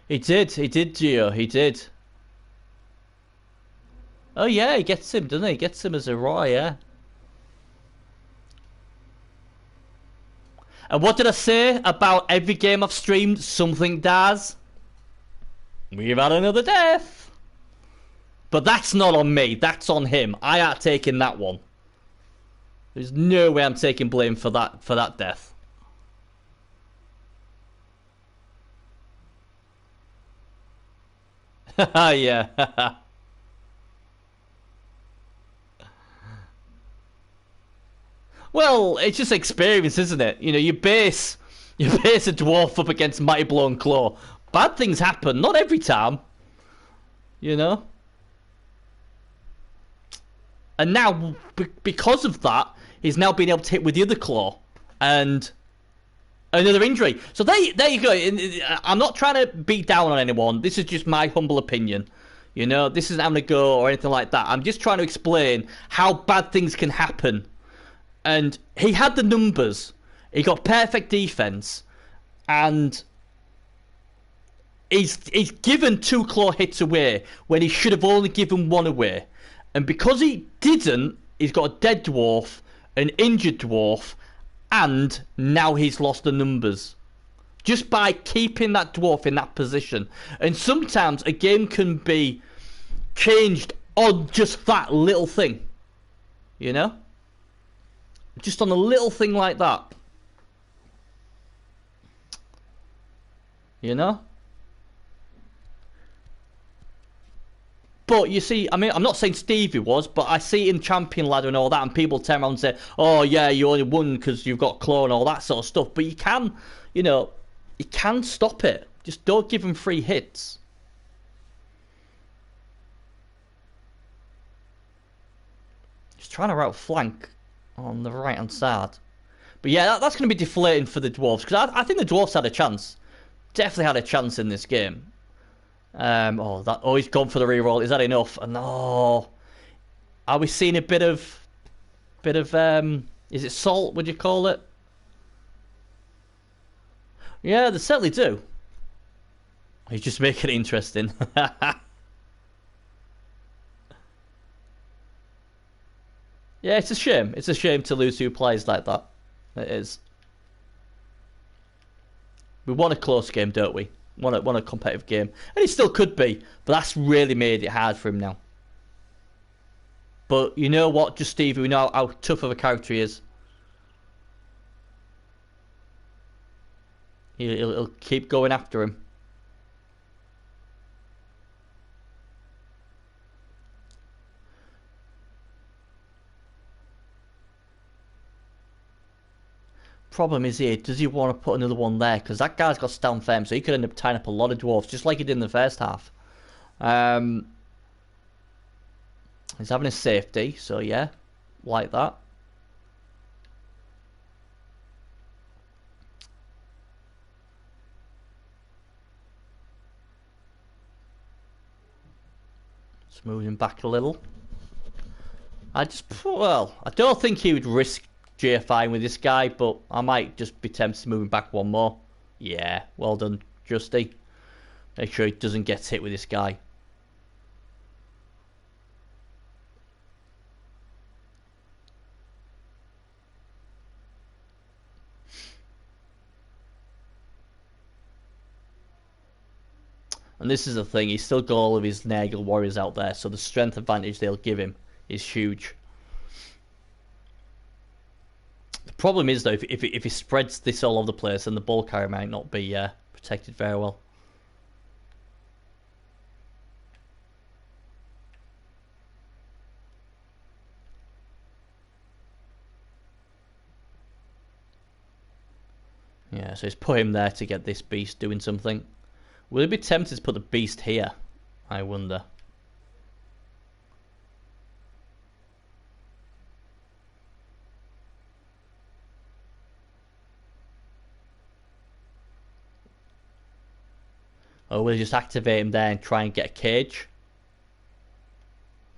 He did, Gio, he did. Oh yeah, he gets him, doesn't he? He gets him as a raw, yeah. And what did I say about every game I've streamed, something does? We've had another death. But that's not on me, that's on him. I ain't taking that one. There's no way I'm taking blame for that death. Yeah. Well, it's just experience, isn't it? You know, you base a dwarf up against Mighty Blow and Claw. Bad things happen, not every time. You know? And now, because of that, he's now been able to hit with the other claw. And another injury. So there you go. I'm not trying to beat down on anyone. This is just my humble opinion. You know, this isn't having a go or anything like that. I'm just trying to explain how bad things can happen. And he had the numbers. He got perfect defense. And he's given 2 claw hits away when he should have only given 1 away. And because he didn't, he's got a dead dwarf, an injured dwarf, and now he's lost the numbers. Just by keeping that dwarf in that position. And sometimes a game can be changed on just that little thing. You know? Just on a little thing like that. You know? But you see, I mean, I'm not saying Stevie was, but I see in Champion Ladder and all that, and people turn around and say, oh yeah, you only won because you've got claw and all that sort of stuff. But you can, you know, you can stop it. Just don't give them free hits. Just trying to outflank on the right hand side. But yeah, that's going to be deflating for the Dwarves, because I think the Dwarves had a chance. Definitely had a chance in this game. He's gone for the reroll. Is that enough? And are we seeing a bit of is it salt, would you call it? Yeah, they certainly do. He's just making it interesting. Yeah, it's a shame. It's a shame to lose 2 players like that. It is. We want a close game, don't we? Want a competitive game. And it still could be, but that's really made it hard for him now. But you know what, just Stevie, we know how tough of a character he is. He'll keep going after him. Problem is here, does he want to put another one there? Because that guy's got stand firm, so he could end up tying up a lot of dwarves, just like he did in the first half. He's having a safety, so yeah, like that. Let's move him back a little. I don't think he would risk GFIing with this guy, but I might just be tempted to move him back one more. Yeah, well done, Justy. Make sure he doesn't get hit with this guy. And this is the thing, he's still got all of his Nagel warriors out there, so the strength advantage they'll give him is huge. The problem is, though, if he spreads this all over the place, then the ball carrier might not be protected very well. Yeah, so he's put him there to get this beast doing something. Will he be tempted to put the beast here? I wonder. Or will he just activate him there and try and get a cage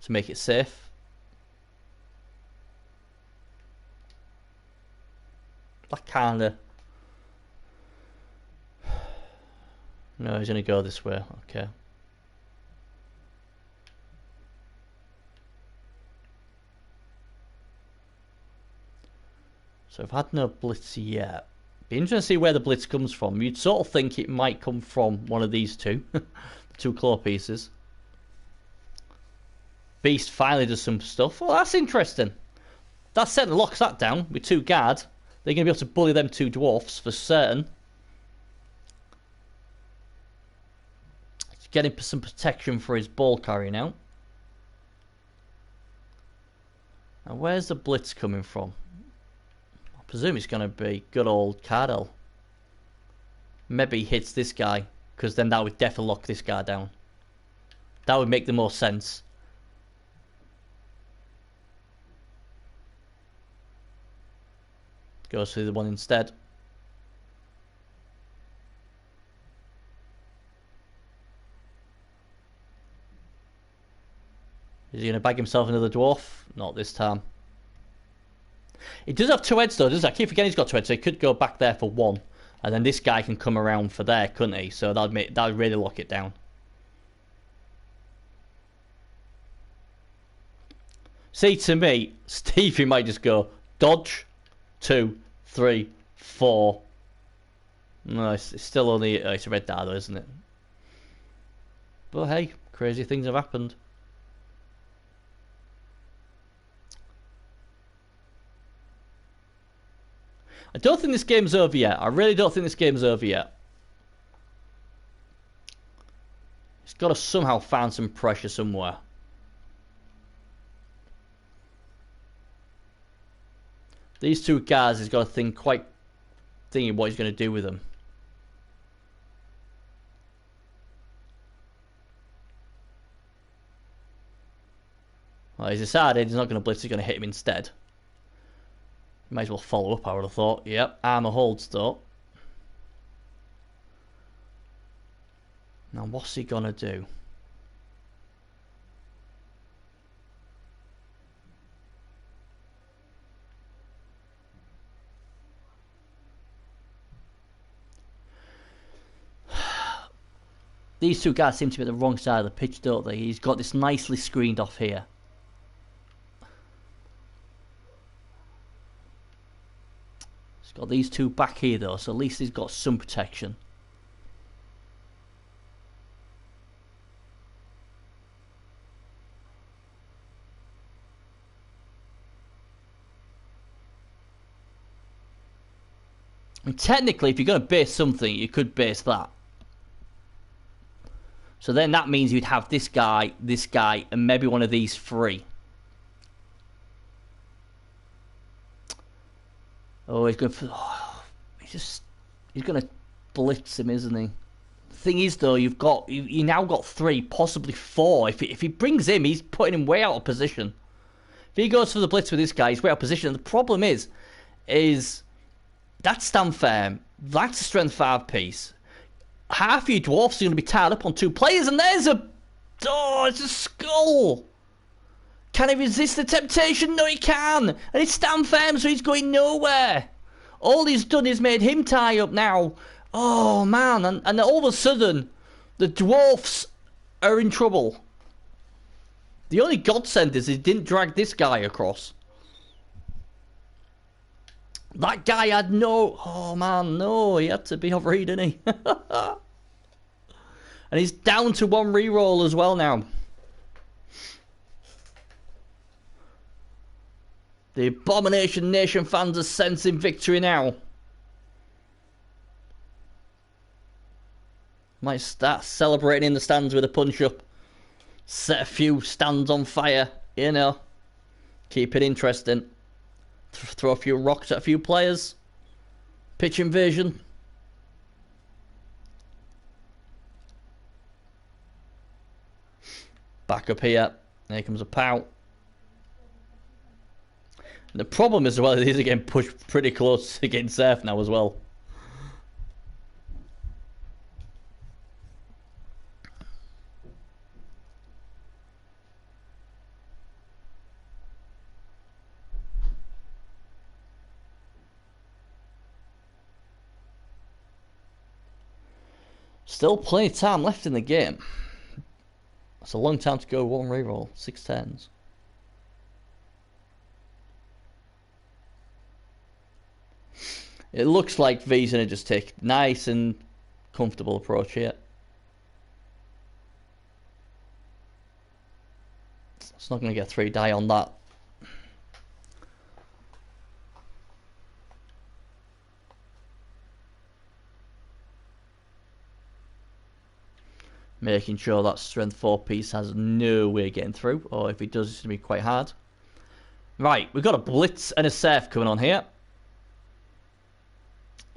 to make it safe? That kinda... No, he's gonna go this way, okay. So I've had no blitz yet. Be interesting to see where the blitz comes from. You'd sort of think it might come from one of these two. The two claw pieces. Beast finally does some stuff. Oh, that's interesting. That certainly locks that down with 2 guard. They're going to be able to bully them 2 dwarfs for certain. Getting some protection for his ball carrier now. And where's the blitz coming from? I presume it's going to be good old Cardell. Maybe he hits this guy, because then that would definitely lock this guy down. That would make the most sense. Goes through the one instead. Is he going to bag himself another dwarf? Not this time. He does have 2 heads though, doesn't he? I keep forgetting he's got 2 heads, so he could go back there for 1. And then this guy can come around for there, couldn't he? So that would really lock it down. See, to me, Stevie might just go dodge, 2, 3, 4. No, it's still only... it's a red dart though, isn't it? But hey, crazy things have happened. I don't think this game's over yet. I really don't think this game's over yet. He's got to somehow find some pressure somewhere. These 2 guys, he's got to think thinking what he's going to do with them. Well, he's decided he's not going to blitz, he's going to hit him instead. Might as well follow up, I would have thought. Yep, armor holds though. Now what's he gonna do? These 2 guys seem to be at the wrong side of the pitch, don't they? He's got this nicely screened off here. He's got these 2 back here though, so at least he's got some protection. And technically, if you're going to base something, you could base that. So then that means you'd have this guy, and maybe one of these 3. Oh, he's going for... Oh, he's going to blitz him, isn't he? The thing is, though, you now got 3, possibly 4. If he brings him, he's putting him way out of position. If he goes for the blitz with this guy, he's way out of position. And the problem is that's stand firm. That's a strength 5 piece. Half your dwarfs are going to be tied up on 2 players, and there's a... Oh, it's a skull! Can he resist the temptation? No, he can! And it's stand firm, so he's going nowhere! All he's done is made him tie up now. Oh, man. And all of a sudden, the dwarfs are in trouble. The only godsend is he didn't drag this guy across. That guy had no... Oh, man, no. He had to be off-read, didn't he? And he's down to 1 reroll as well now. The Abomination Nation fans are sensing victory now. Might start celebrating in the stands with a punch-up. Set a few stands on fire, you know. Keep it interesting. Throw a few rocks at a few players. Pitch invasion. Back up here. Here comes a pout. The problem is, well, these are getting pushed pretty close to getting safe now as well. Still plenty of time left in the game. It's a long time to go. One reroll, 6 10s. It looks like V's gonna just take a nice and comfortable approach here. It's not gonna get 3 die on that. Making sure that strength 4 piece has no way getting through, or if it does, it's going to be quite hard. Right, we've got a blitz and a surf coming on here.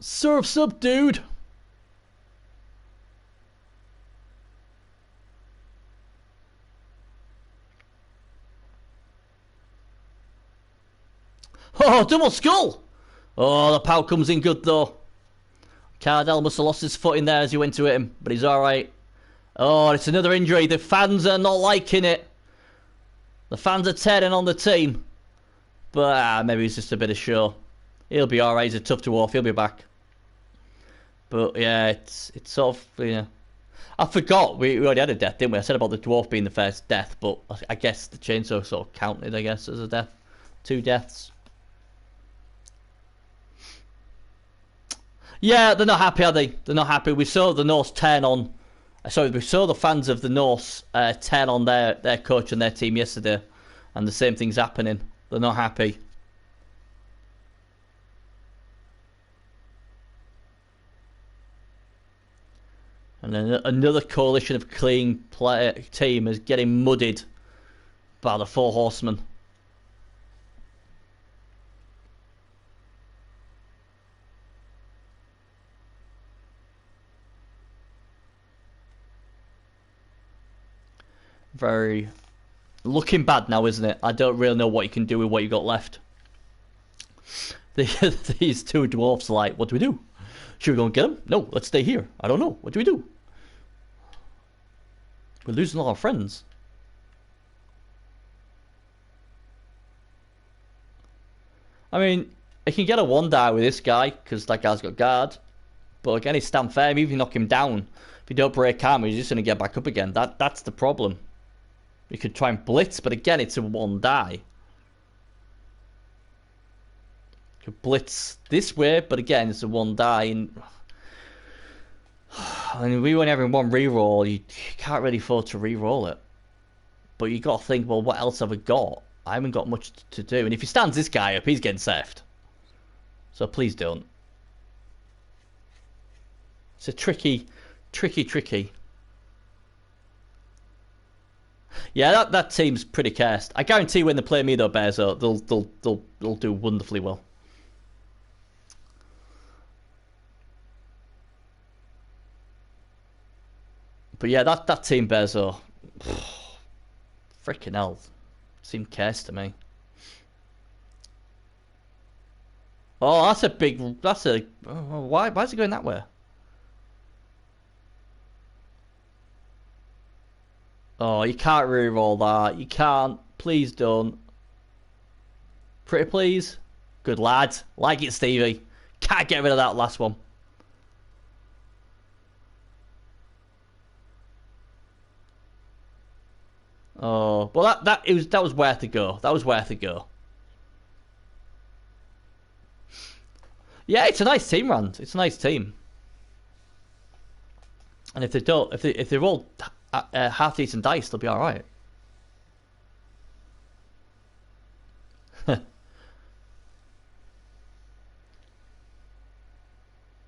Surf's up, dude! Oh, double skull! Oh, the pow comes in good, though. Cardell must have lost his foot in there as he went to hit him, but he's alright. Oh, it's another injury. The fans are not liking it. The fans are tearing on the team. But maybe it's just a bit of show. He'll be alright. He's a tough dwarf. He'll be back. But yeah, it's sort of, you know. I forgot. We already had a death, didn't we? I said about the dwarf being the first death, but I guess the chainsaw sort of counted, I guess, as a death. 2 deaths. Yeah, they're not happy, are they? They're not happy. We saw the Norse turn on. Sorry, we saw the fans of the Norse turn on their coach and their team yesterday, and the same thing's happening. They're not happy. And then another coalition of clean team is getting muddied by the 4 horsemen. Very looking bad now, isn't it? I don't really know what you can do with what you got left. These 2 dwarfs are like, what do we do? Should we go and get them? No, let's stay here. I don't know. What do we do? We're losing all our friends. I mean, I can get a 1 die with this guy because that guy's got guard. But again, he's stand firm. Even if you knock him down, if you don't break armor, he's just going to get back up again. That's the problem. You could try and blitz, but again, it's a 1 die. You could blitz this way, but again, it's a 1 die. And I mean, we went having 1 reroll. You can't really afford to reroll it. But you got to think, well, what else have I got? I haven't got much to do. And if he stands this guy up, he's getting seffed. So please don't. It's a tricky. Yeah, that team's pretty cursed. I guarantee when they play me though, Bezo, they'll do wonderfully well. But yeah, that team, Bezo, freaking hell, seemed cursed to me. Oh, that's a big. Why is it going that way? Oh, you can't reroll that. You can't. Please don't. Pretty please. Good lad. Like it, Stevie. Can't get rid of that last one. Oh, well that was worth a go. That was worth a go. Yeah, it's a nice team, Rand. It's a nice team. And if they don't, if they roll half decent dice, they'll be all right. There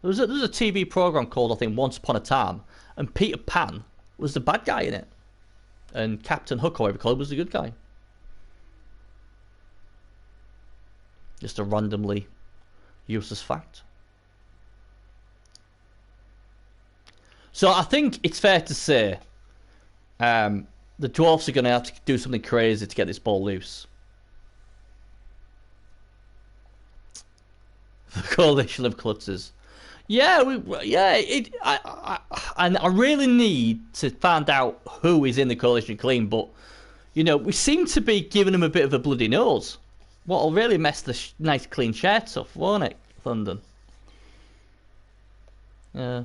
was a TV program called, I think, Once Upon a Time, and Peter Pan was the bad guy in it, and Captain Hook, or whatever you call it, was the good guy. Just a randomly useless fact. So I think it's fair to say the dwarfs are going to have to do something crazy to get this ball loose. The coalition of klutzes. Yeah, I really need to find out who is in the coalition clean, but you know, we seem to be giving them a bit of a bloody nose. What'll really mess the nice clean shirts off, won't it, London? Yeah.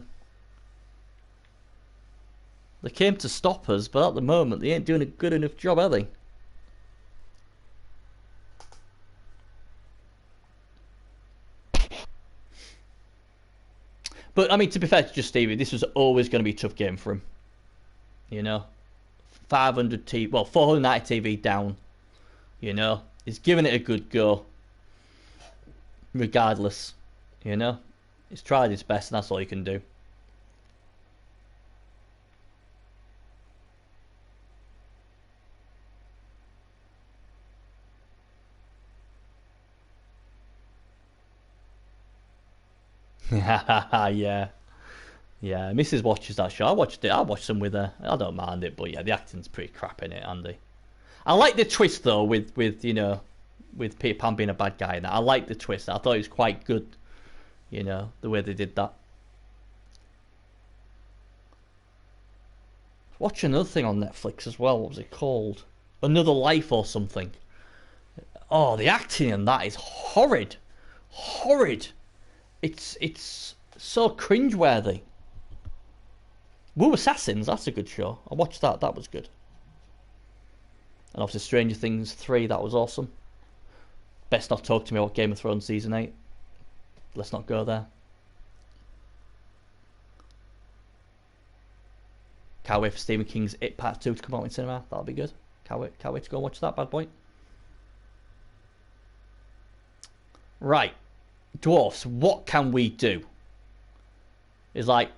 They came to stop us, but at the moment they ain't doing a good enough job, are they? But I mean, to be fair to just Stevie, this was always going to be a tough game for him. You know, 500 TV, well, 490 TV down. You know, he's giving it a good go. Regardless, you know, he's tried his best, and that's all he can do. Yeah. Yeah, Mrs. watches that show. I watched it. I watched them with her. I don't mind it, but yeah, the acting's pretty crap in it, Andy. I like the twist though, with you know, with Peter Pan being a bad guy. And I like the twist. I thought it was quite good. You know, the way they did that. Watch another thing on Netflix as well. What was it called? Another Life or something. Oh, the acting in that is horrid, horrid. It's so cringeworthy. Wu Assassins, that's a good show. I watched that. That was good. And obviously Stranger Things 3, that was awesome. Best not talk to me about Game of Thrones Season 8. Let's not go there. Can't wait for Stephen King's It Part 2 to come out in cinema. That'll be good. Can't wait to go and watch that bad boy. Right. Dwarfs, what can we do? It's like,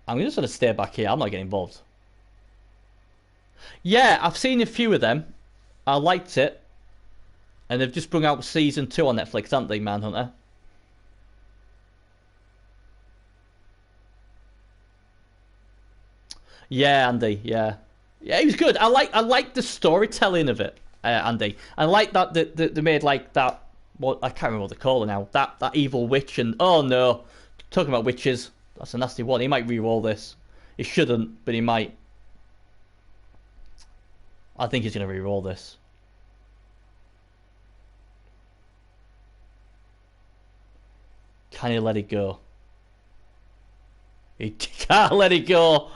I'm just going to stay back here. I'm not getting involved. Yeah, I've seen a few of them. I liked it. And they've just brought out season 2 on Netflix, haven't they, Manhunter? Yeah, Andy, yeah. Yeah, it was good. I like the storytelling of it, Andy. I like that they made like that, what I can't remember what they call it now. That evil witch, and oh no. Talking about witches, that's a nasty one. He might re-roll this. He shouldn't, but he might. I think he's going to re-roll this. Can he let it go? He can't let it go.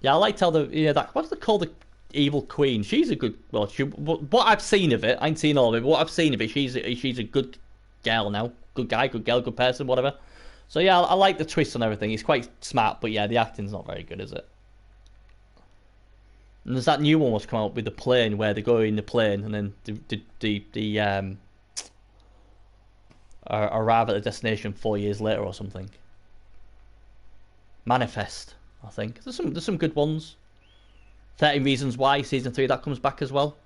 Yeah, I liked how that what's it called, the evil queen. She's a good. Well, what I've seen of it, I ain't seen all of it. But what I've seen of it, she's a good girl now. Good guy, good girl, good person, whatever. So yeah, I like the twist on everything. He's quite smart, but yeah, the acting's not very good, is it? And there's that new one was come out with the plane where they go in the plane and then arrive at the destination 4 years later or something. Manifest, I think. There's some good ones. 13 Reasons Why season 3 that comes back as well.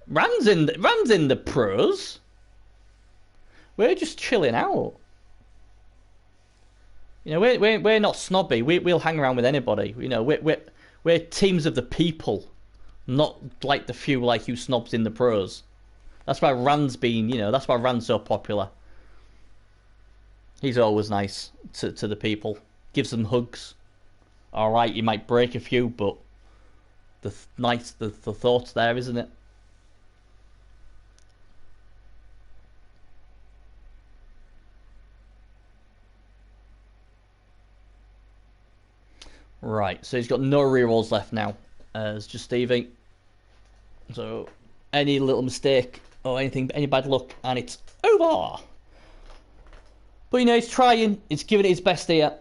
Rand's in the pros. We're just chilling out. You know, we're not snobby. We'll hang around with anybody. You know, we're teams of the people, not like the few like you snobs in the pros. That's why Rand's been, you know, that's why Rand's so popular. He's always nice to the people. Gives them hugs. Alright, you might break a few, but the thought's there, isn't it? Right, so he's got no rerolls left now. It's just Stevie. So, any little mistake or anything, any bad luck, and it's over. But you know, he's trying. He's giving it his best here.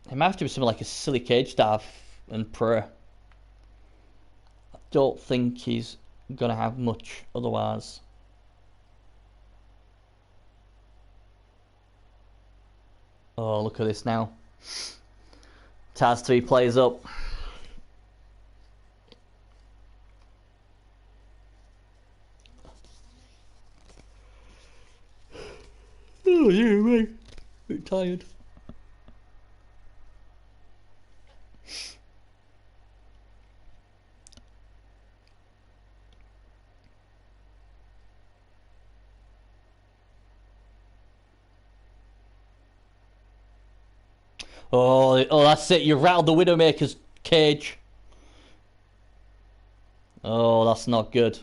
He might have to be something like a silly cage dive and prayer. I don't think he's gonna have much otherwise. Oh, look at this now. Taz 3 plays up. Oh, yeah, mate. A bit tired. Oh, that's it. You rattled the Widowmaker's cage. Oh, that's not good.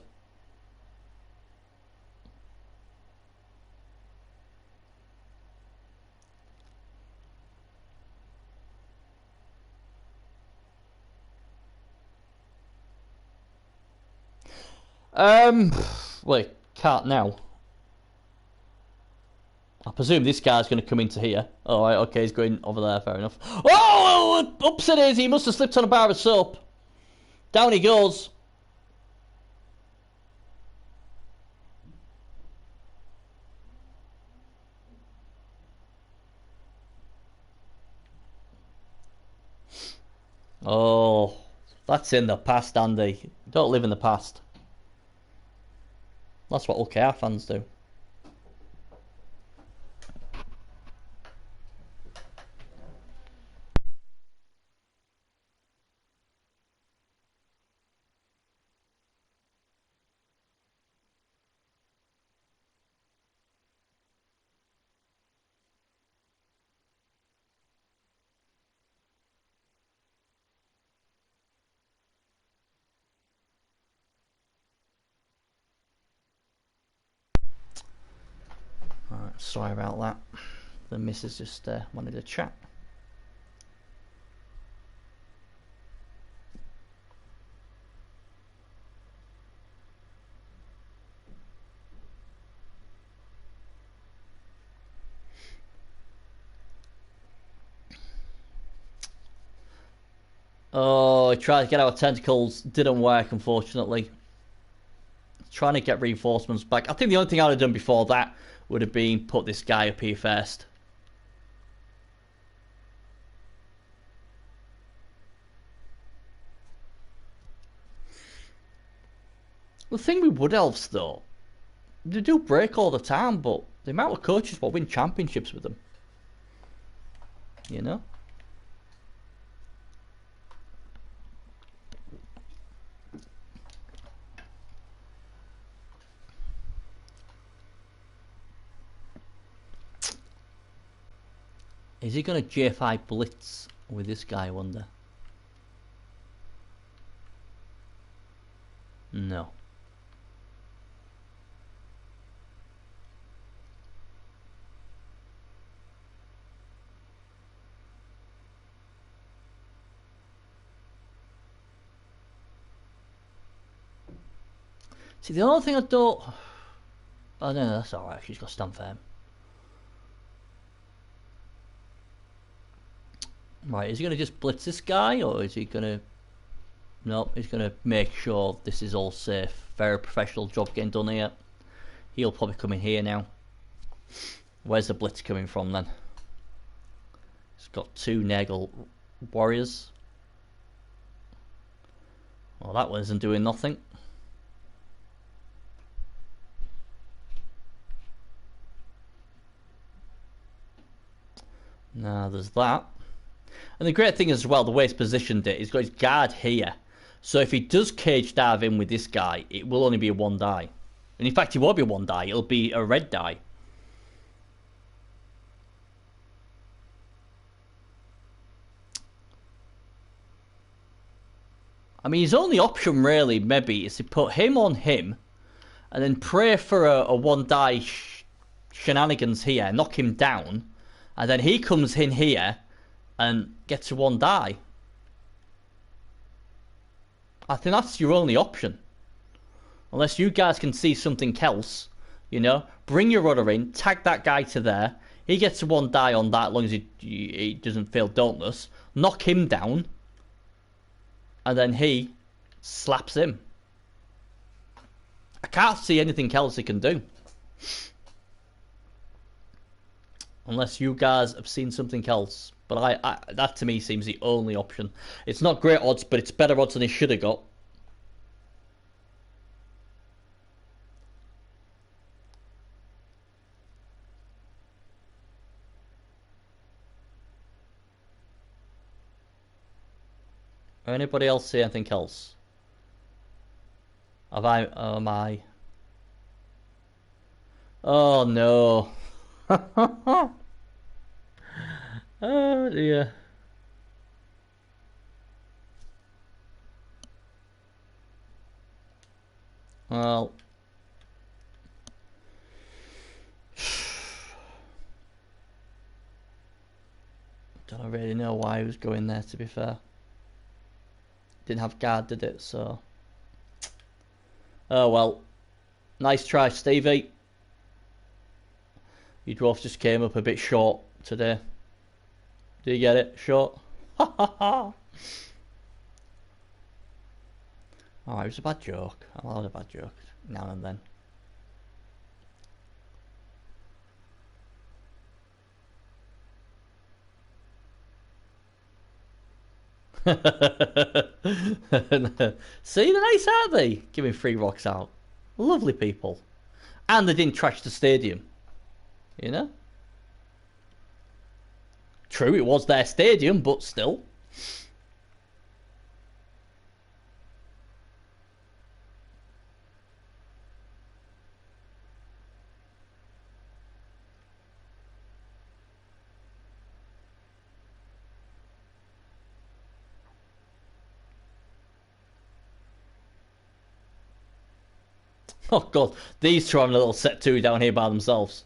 Wait, can't now. I presume this guy's going to come into here. Oh, right, okay, he's going over there, fair enough. Oh, ups it is, he must have slipped on a bar of soap. Down he goes. Oh, that's in the past, Andy. Don't live in the past. That's what OKR fans do. Right, sorry about that. The missus just wanted to chat. Oh, I tried to get out of tentacles. Didn't work, unfortunately. Trying to get reinforcements back. I think the only thing I'd have done before that would have been put this guy up here first. The thing with Wood Elves, though, they do break all the time, but the amount of coaches will win championships with them. You know? Is he going to J5 blitz with this guy, I wonder? No. See, the only thing I don't... Oh, no, that's alright. She's got stand firm. Right, is he going to just blitz this guy, or is he going to... No, he's going to make sure this is all safe. Very professional job getting done here. He'll probably come in here now. Where's the blitz coming from, then? He's got two Nagel warriors. Well, that one isn't doing nothing. Now, there's that. And the great thing as well, the way he's positioned it, he's got his guard here. So if he does cage dive in with this guy, it will only be a one die. And in fact, it won't be a one die, it'll be a red die. I mean, his only option really, maybe, is to put him on him, and then pray for a one die shenanigans here, knock him down, and then he comes in here and gets a one die. I think that's your only option. Unless you guys can see something else, you know, bring your rudder in, tag that guy to there. He gets a one die on that, as long as he doesn't fail dauntless. Knock him down, and then he slaps him. I can't see anything else he can do. Unless you guys have seen something else. But that to me seems the only option. It's not great odds, but it's better odds than he should have got. Anybody else see anything else? Am I? Oh no. Oh dear. Well, don't really know why he was going there, to be fair. Didn't have guard, did it? So, oh well. Nice try, Stevie. Your dwarf just came up a bit short today. Do you get it? Short? Ha ha ha! Oh, it was a bad joke. I love a bad joke now and then. See, they're nice, aren't they? Giving free rocks out. Lovely people. And they didn't trash the stadium. You know? True, it was their stadium, but still. Oh god, these two are having a little set two down here by themselves.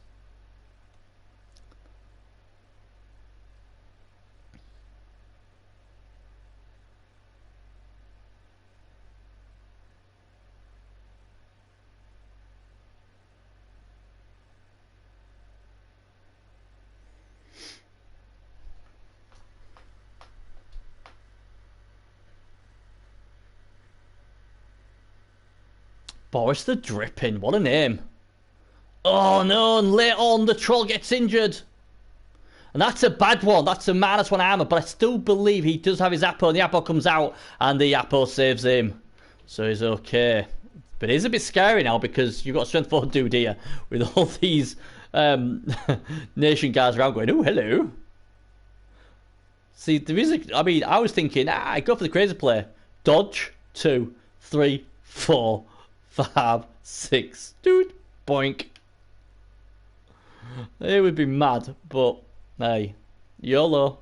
Boris the Dripping, what a name. Oh no, and later on the troll gets injured. And that's a bad one. That's a -1 armor, but I still believe he does have his Apple, and the Apple comes out, and the Apple saves him. So he's okay. But it is a bit scary now, because you've got a strength 4 dude here, with all these nation guys around going, oh, hello. See, there is a, I mean, I was thinking, go for the crazy play. Dodge, 2, 3, 4, 5, 6. Dude, boink. It would be mad, but hey, YOLO.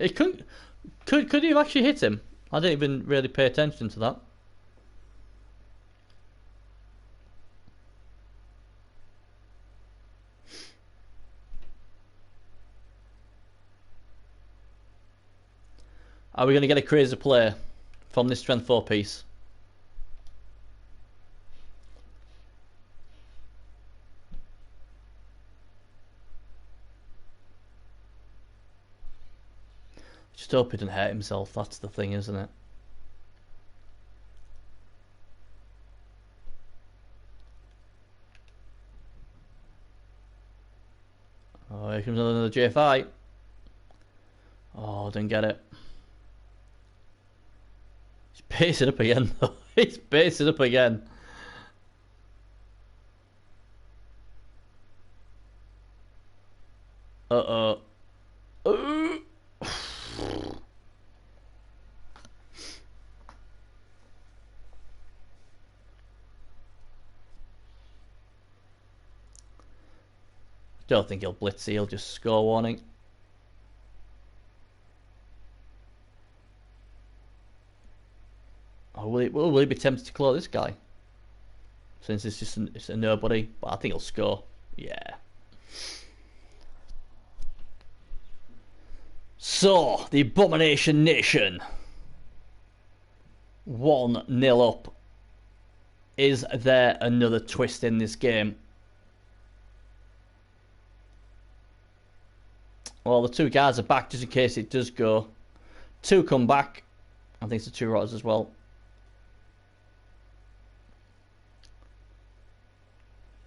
It couldn't. Could he have actually hit him? I didn't even really pay attention to that. Are we going to get a crazy play from this strength 4 piece? Just hope he didn't hurt himself. That's the thing, isn't it? Oh, here comes another JFI. Oh, didn't get it. He's pacing up again, though. He's pacing up again. Uh-oh. Don't think he'll blitz. He'll just score warning. Oh, will he be tempted to claw this guy? Since it's a nobody, but I think he'll score. Yeah. So, the Abomination Nation. 1-0 up. Is there another twist in this game? Well, the two guards are back just in case it does go. 2 come back. I think it's the 2 rotters as well.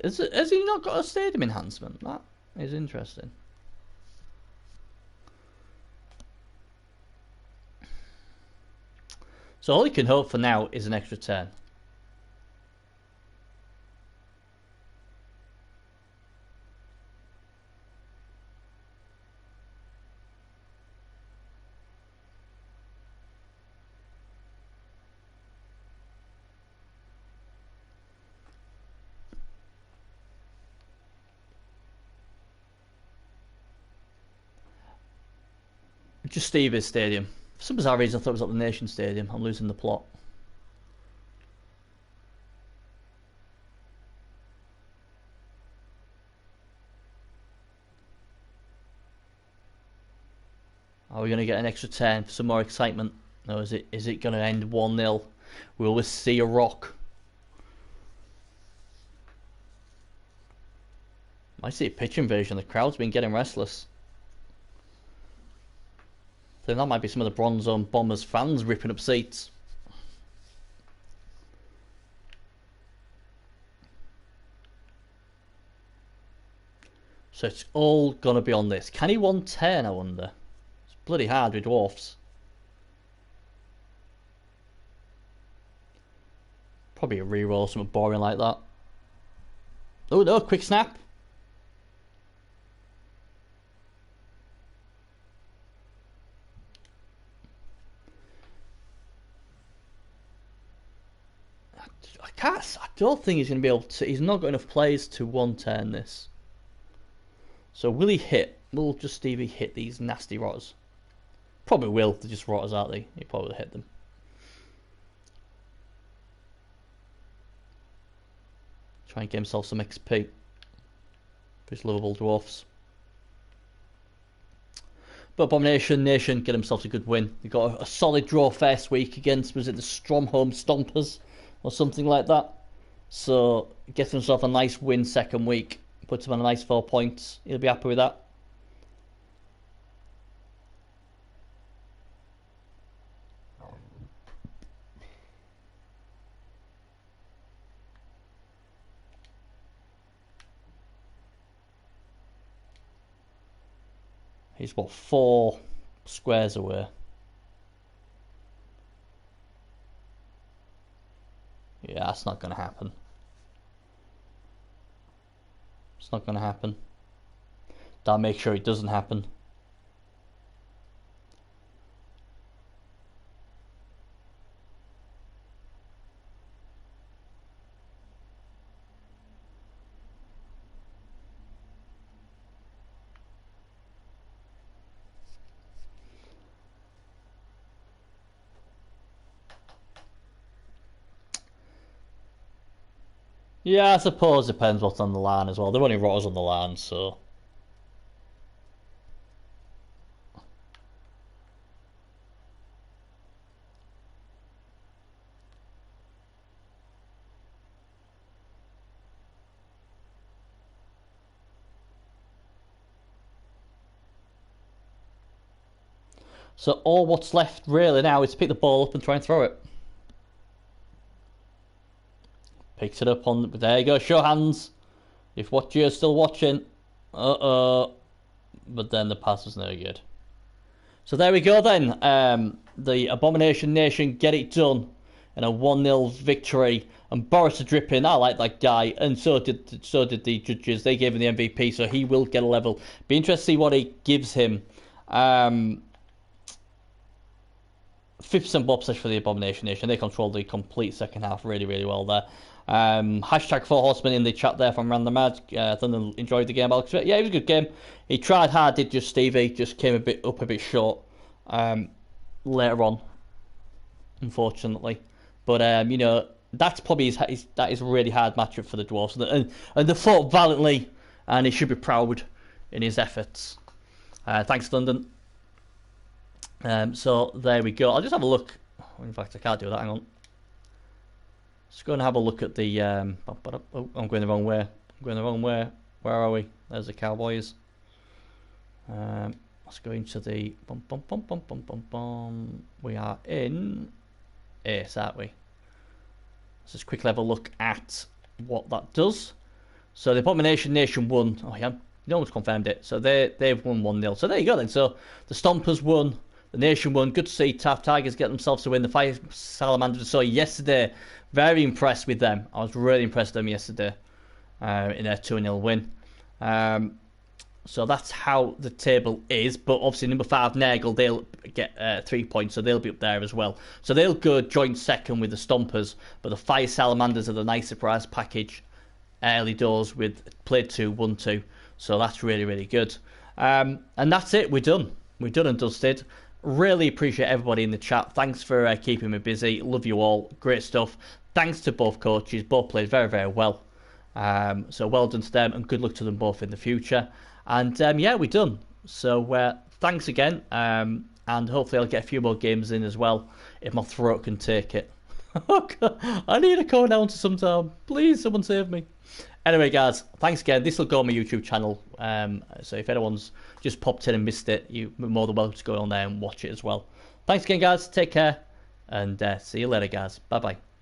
Has he not got a stadium enhancement? That is interesting. So all he can hope for now is an extra turn. Just Stevie's Stadium. For some bizarre reason, I thought it was at the Nation Stadium. I'm losing the plot. Are we going to get an extra 10 for some more excitement? Or is it going to end 1-0? Will we see a rock? Might see a pitch invasion. The crowd's been getting restless. I think that might be some of the Bronzehorn Bombers fans ripping up seats. So it's all going to be on this. Can he 110, I wonder? It's bloody hard with dwarfs. Probably a reroll, something boring like that. Oh no, quick snap. I don't think he's going to be able to. He's not got enough players to 110 this. So will he hit? Will just Stevie hit these nasty rotters? Probably will. They're just rotters, aren't they? He probably hit them. Try and get himself some XP for his lovable dwarfs. But Abomination Nation get themselves a good win. They got a solid draw first week against, was it the Stromholm Stompers or something like that? So gets himself a nice win second week. Puts him on a nice 4 points. He'll be happy with that. He's what, 4 squares away. Yeah, that's not going to happen. It's not going to happen. That'll make sure it doesn't happen. Yeah, I suppose it depends what's on the line as well. There are only rotters on the line, so. So all what's left really now is to pick the ball up and try and throw it. Picks it up on. There you go. Show hands. If what you're still watching. But then the pass was no good. So there we go then. The Abomination Nation get it done in a 1-0 victory. And Boris Drippin, I like that guy, and so did the judges. They gave him the MVP, so he will get a level. Be interested to see what he gives him. 50% bob slash for the Abomination Nation. They controlled the complete second half really, really well there. Hashtag 4 Horsemen in the chat there from Random Ad. Thunder enjoyed the game, Alex. Yeah, it was a good game. He tried hard, did just Stevie. Just came a bit short later on, unfortunately. But you know, that's probably that is a really hard matchup for the Dwarfs, and they fought valiantly, and he should be proud in his efforts. Thanks, London. So there we go. I'll just have a look. In fact, I can't do that. Hang on. Just go and have a look at the. Oh, I'm going the wrong way. Where are we? There's the Cowboys. Let's go into the. We are in Ace, aren't we? Let's just quickly have a look at what that does. So the Abomination Nation won. Oh yeah, no one's confirmed it. So they've won 1-0. So there you go then. So the Stompers won. The Nation won. Good to see Taft Tigers get themselves to win. The Fire Salamanders saw yesterday. Very impressed with them. I was really impressed with them yesterday in their 2-0 win. So that's how the table is. But obviously number 5, Nagel, they'll get 3 points. So they'll be up there as well. So they'll go joint second with the Stompers. But the Fire Salamanders are the nice surprise package. Early doors with played 2, won 2. So that's really, really good. And that's it. We're done. We're done and dusted. Really appreciate everybody in the chat. Thanks for keeping me busy. Love you all. Great stuff. Thanks to both coaches. Both played very, very well. So well done to them, and good luck to them both in the future. And yeah, we're done. So thanks again. And hopefully I'll get a few more games in as well, if my throat can take it. Oh God, I need a co-announcer sometime. Please, someone save me. Anyway, guys, thanks again. This will go on my YouTube channel. So if anyone's just popped in and missed it, you're more than welcome to go on there and watch it as well. Thanks again, guys. Take care. And see you later, guys. Bye-bye.